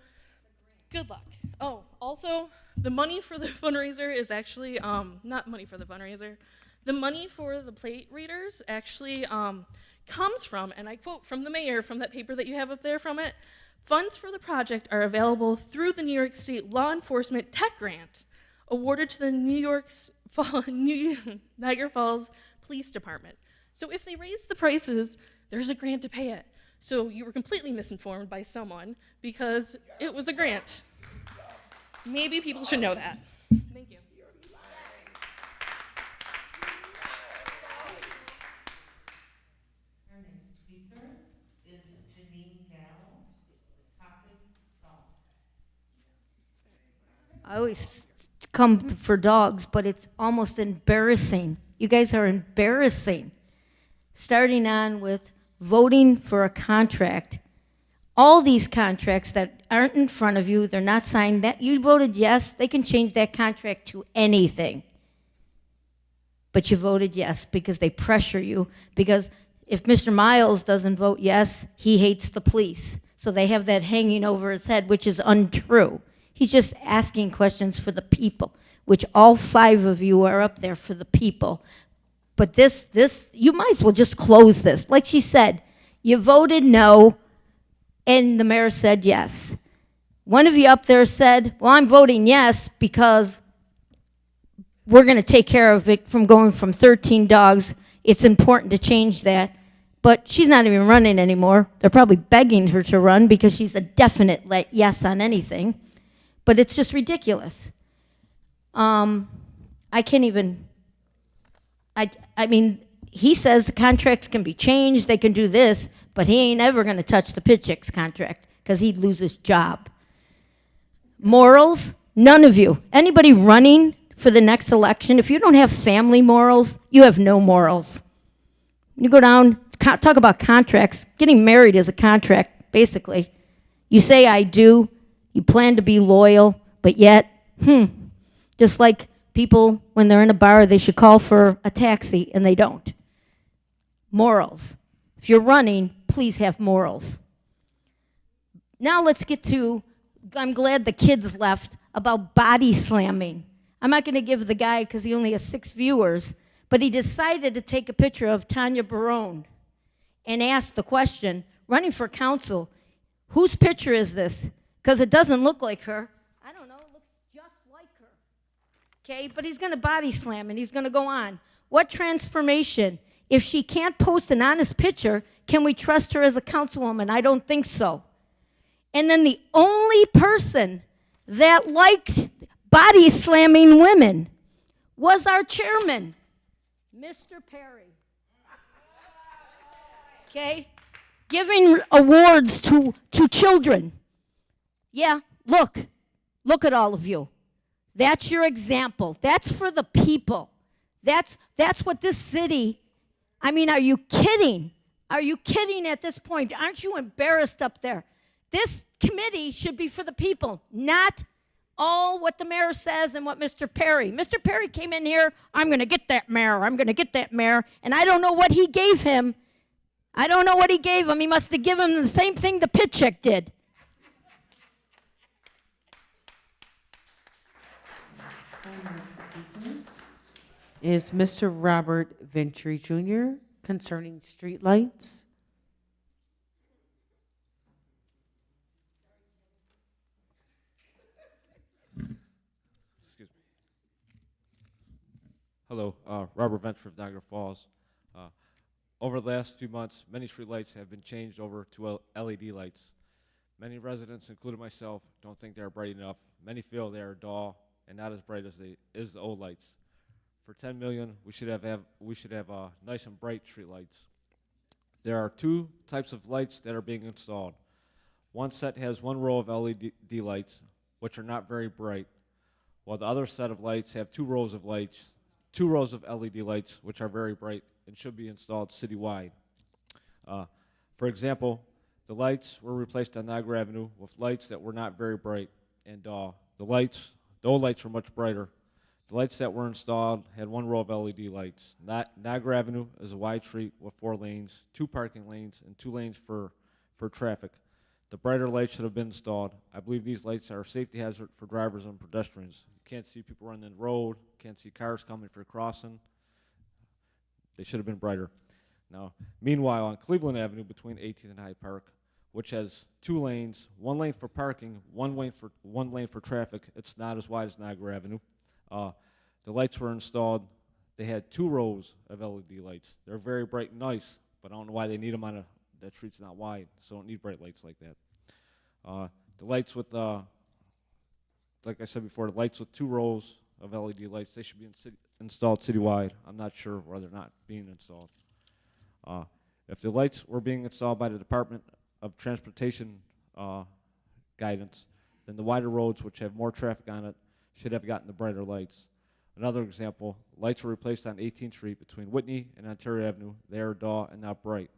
good luck. Oh, also, the money for the fundraiser is actually, not money for the fundraiser, the money for the plate readers actually comes from, and I quote from the mayor from that paper that you have up there from it, funds for the project are available through the New York State Law Enforcement Tech Grant awarded to the Niagara Falls Police Department. So if they raise the prices, there's a grant to pay it. So you were completely misinformed by someone because it was a grant. Maybe people should know that. Thank you. Our next speaker is Janine Gallo, topic dogs. I always come for dogs, but it's almost embarrassing. You guys are embarrassing. Starting on with voting for a contract. All these contracts that aren't in front of you, they're not signed, that you voted yes, they can change that contract to anything. But you voted yes because they pressure you, because if Mr. Miles doesn't vote yes, he hates the police. So they have that hanging over his head, which is untrue. He's just asking questions for the people, which all 5 of you are up there for the people. But this, you might as well just close this. Like she said, you voted no, and the mayor said yes. One of you up there said, well, I'm voting yes because we're going to take care of it from going from 13 dogs. It's important to change that. But she's not even running anymore. They're probably begging her to run because she's a definite yes on anything. But it's just ridiculous. I can't even, I mean, he says the contracts can be changed, they can do this, but he ain't ever going to touch the Pitchick's contract because he'd lose his job. Morals, none of you. Anybody running for the next election, if you don't have family morals, you have no morals. You go down, talk about contracts. Getting married is a contract, basically. You say, I do. You plan to be loyal, but yet, just like people, when they're in a bar, they should call for a taxi, and they don't. Morals. If you're running, please have morals. Now let's get to, I'm glad the kids left, about body slamming. I'm not going to give the guy, because he only has 6 viewers, but he decided to take a picture of Tanya Barone and ask the question, running for council, whose picture is this? Because it doesn't look like her. I don't know, it looks just like her. Okay, but he's going to body slam and he's going to go on. What transformation? If she can't post an honest picture, can we trust her as a councilwoman? I don't think so. And then the only person that liked body slamming women was our chairman, Mr. Perry. Okay? Giving awards to children. Yeah, look at all of you. That's your example. That's for the people. That's what this city, I mean, are you kidding? Are you kidding at this point? Aren't you embarrassed up there? This committee should be for the people, not all what the mayor says and what Mr. Perry. Mr. Perry came in here, I'm going to get that mayor, I'm going to get that mayor, and I don't know what he gave him. I don't know what he gave him. He must have given him the same thing the Pitchick did. Is Mr. Robert Ventry Jr. concerning streetlights? Excuse me. Hello, Robert Ventry of Niagara Falls. Over the last few months, many street lights have been changed over to LED lights. Many residents, including myself, don't think they are bright enough. Many feel they are dull and not as bright as the old lights. For $10 million, we should have nice and bright street lights. There are two types of lights that are being installed. One set has one row of LED lights, which are not very bright, while the other set of lights have two rows of LED lights, which are very bright and should be installed citywide. For example, the lights were replaced on Niagara Avenue with lights that were not very bright and dull. The old lights were much brighter. The lights that were installed had one row of LED lights. Niagara Avenue is a wide street with 4 lanes, 2 parking lanes, and 2 lanes for traffic. The brighter lights should have been installed. I believe these lights are a safety hazard for drivers and pedestrians. You can't see people running the road, can't see cars coming for crossing. They should have been brighter. Now, meanwhile, on Cleveland Avenue between 18th and Hyde Park, which has 2 lanes, 1 lane for parking, 1 lane for traffic, it's not as wide as Niagara Avenue. The lights were installed. They had 2 rows of LED lights. They're very bright and nice, but I don't know why they need them on that street's not wide, so don't need bright lights like that. The lights with, like I said before, the lights with 2 rows of LED lights, they should be installed citywide. I'm not sure why they're not being installed. If the lights were being installed by the Department of Transportation guidance, then the wider roads, which have more traffic on it, should have gotten the brighter lights. Another example, lights were replaced on 18th Street between Whitney and Ontario Avenue. They are dull and not bright.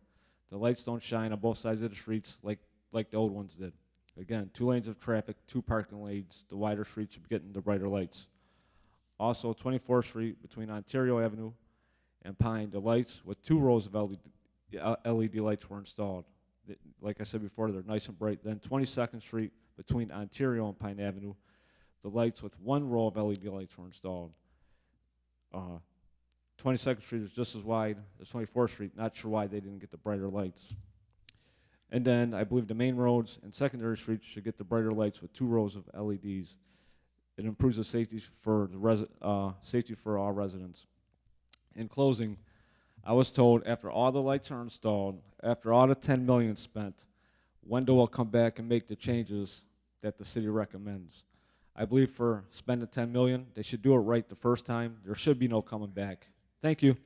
The lights don't shine on both sides of the streets like the old ones did. Again, 2 lanes of traffic, 2 parking lanes. The wider streets should be getting the brighter lights. Also, 24th Street between Ontario Avenue and Pine, the lights with 2 rows of LED lights were installed. Like I said before, they're nice and bright. Then 22nd Street between Ontario and Pine Avenue, the lights with 1 row of LED lights were installed. 22nd Street is just as wide as 24th Street. Not sure why they didn't get the brighter lights. And then I believe the main roads and secondary streets should get the brighter lights with 2 rows of LEDs. It improves the safety for all residents. In closing, I was told after all the lights are installed, after all the $10 million spent, Wendell will come back and make the changes that the city recommends. I believe for spending $10 million, they should do it right the first time. There should be no coming back. Thank you.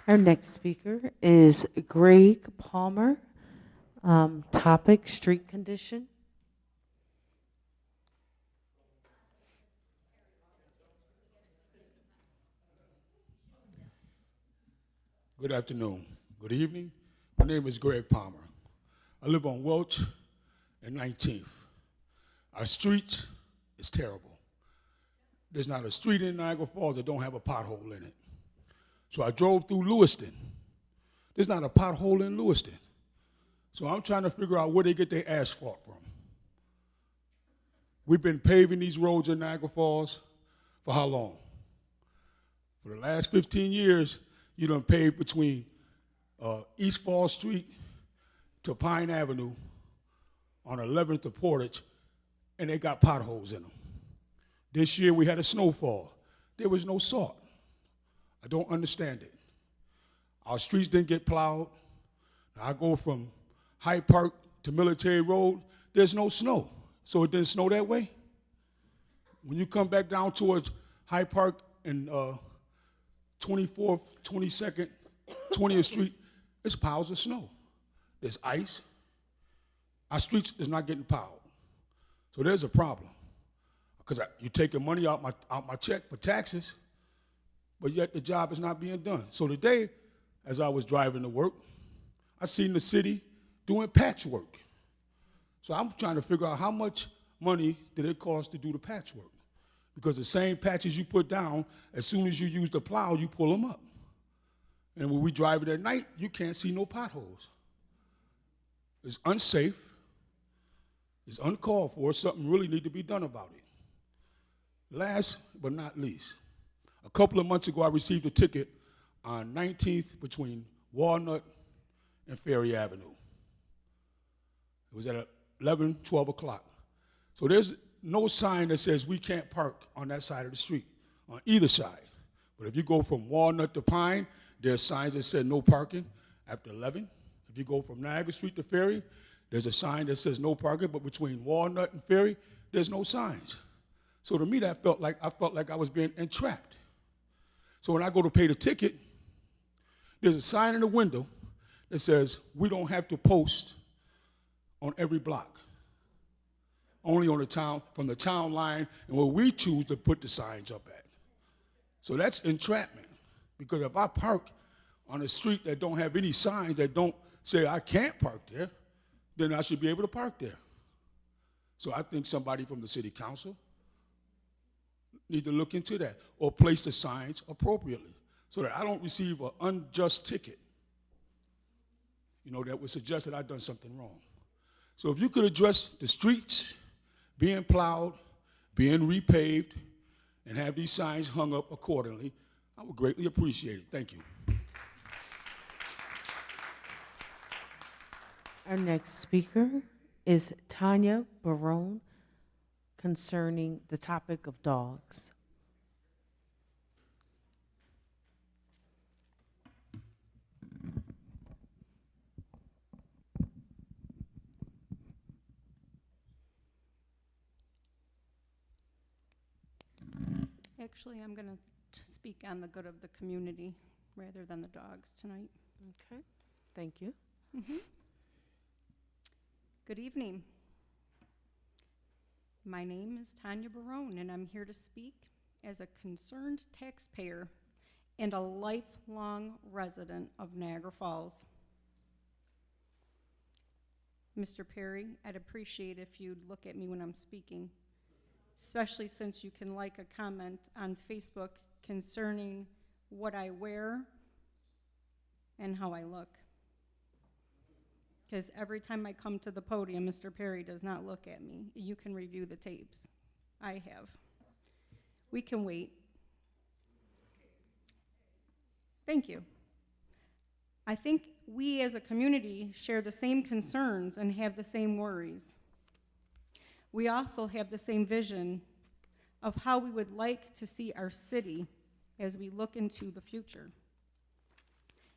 Our next speaker is Greg Palmer. Topic, street condition. Good afternoon. Good evening. My name is Greg Palmer. I live on Welch and 19th. Our street is terrible. There's not a street in Niagara Falls that don't have a pothole in it. So I drove through Lewiston. There's not a pothole in Lewiston. So I'm trying to figure out where they get their asphalt from. We've been paving these roads in Niagara Falls for how long? For the last 15 years, you done paved between East Falls Street to Pine Avenue on 11th to Portage, and they got potholes in them. This year we had a snowfall. There was no salt. I don't understand it. Our streets didn't get plowed. Now I go from Hyde Park to Military Road, there's no snow. So it didn't snow that way? When you come back down towards Hyde Park and 24th, 22nd, 20th Street, it's piles of snow. There's ice. Our streets is not getting plowed. So there's a problem. Because you're taking money out my check for taxes, but yet the job is not being done. So today, as I was driving to work, I seen the city doing patchwork. So I'm trying to figure out how much money did it cost to do the patchwork? Because the same patches you put down, as soon as you use the plow, you pull them up. And when we drive it at night, you can't see no potholes. It's unsafe. It's uncalled for. Something really need to be done about it. Last but not least, a couple of months ago, I received a ticket on 19th between Walnut and Ferry Avenue. It was at 11, 12 o'clock. So there's no sign that says we can't park on that side of the street, on either side. But if you go from Walnut to Pine, there's signs that say no parking after 11. If you go from Niagara Street to Ferry, there's a sign that says no parking, but between Walnut and Ferry, there's no signs. So to me, I felt like I was being entrapped. So when I go to pay the ticket, there's a sign in the window that says we don't have to post on every block, only on the town, from the town line and where we choose to put the signs up at. So that's entrapment, because if I park on a street that don't have any signs that don't say I can't park there, then I should be able to park there. So I think somebody from the city council need to look into that, or place the signs appropriately so that I don't receive an unjust ticket, that would suggest that I've done something wrong. So if you could address the streets being plowed, being repaved, and have these signs hung up accordingly, I would greatly appreciate it. Thank you. Our next speaker is Tanya Barone, concerning the topic of dogs. Actually, I'm going to speak on the good of the community rather than the dogs tonight. Okay, thank you. Good evening. My name is Tanya Barone, and I'm here to speak as a concerned taxpayer and a lifelong resident of Niagara Falls. Mr. Perry, I'd appreciate if you'd look at me when I'm speaking, especially since you can like a comment on Facebook concerning what I wear and how I look. Because every time I come to the podium, Mr. Perry does not look at me. You can review the tapes. I have. We can wait. Thank you. I think we as a community share the same concerns and have the same worries. We also have the same vision of how we would like to see our city as we look into the future.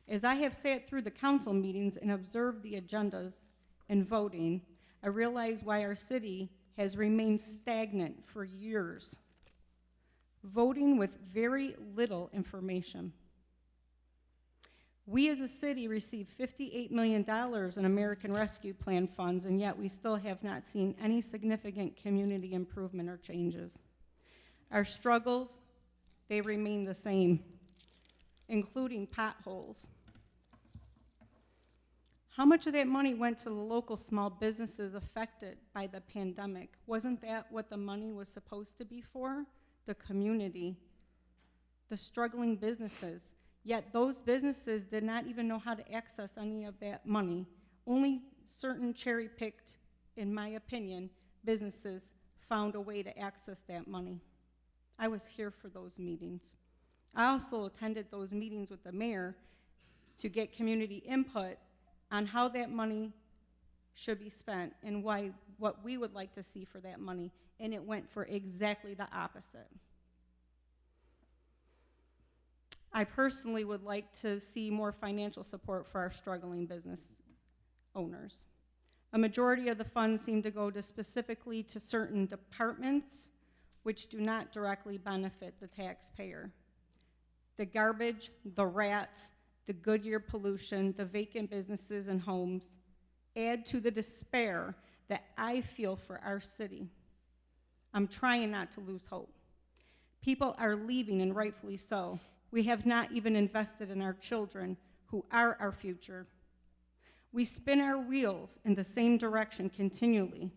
As I have sat through the council meetings and observed the agendas and voting, I realize why our city has remained stagnant for years, voting with very little information. We as a city received $58 million in American Rescue Plan funds, and yet we still have not seen any significant community improvement or changes. Our struggles, they remain the same, including potholes. How much of that money went to the local small businesses affected by the pandemic? Wasn't that what the money was supposed to be for? The community, the struggling businesses. Yet those businesses did not even know how to access any of that money. Only certain cherry-picked, in my opinion, businesses found a way to access that money. I was here for those meetings. I also attended those meetings with the mayor to get community input on how that money should be spent and what we would like to see for that money, and it went for exactly the opposite. I personally would like to see more financial support for our struggling business owners. A majority of the funds seem to go specifically to certain departments which do not directly benefit the taxpayer. The garbage, the rats, the Goodyear pollution, the vacant businesses and homes add to the despair that I feel for our city. I'm trying not to lose hope. People are leaving, and rightfully so. We have not even invested in our children, who are our future. We spin our wheels in the same direction continually.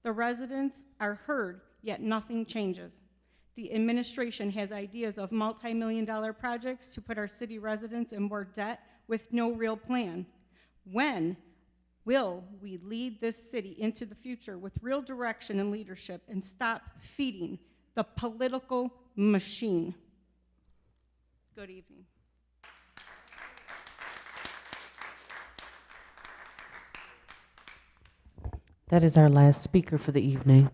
The residents are heard, yet nothing changes. The administration has ideas of multi-million-dollar projects to put our city residents in more debt with no real plan. When will we lead this city into the future with real direction and leadership and stop feeding the political machine? Good evening. That is our last speaker for the evening.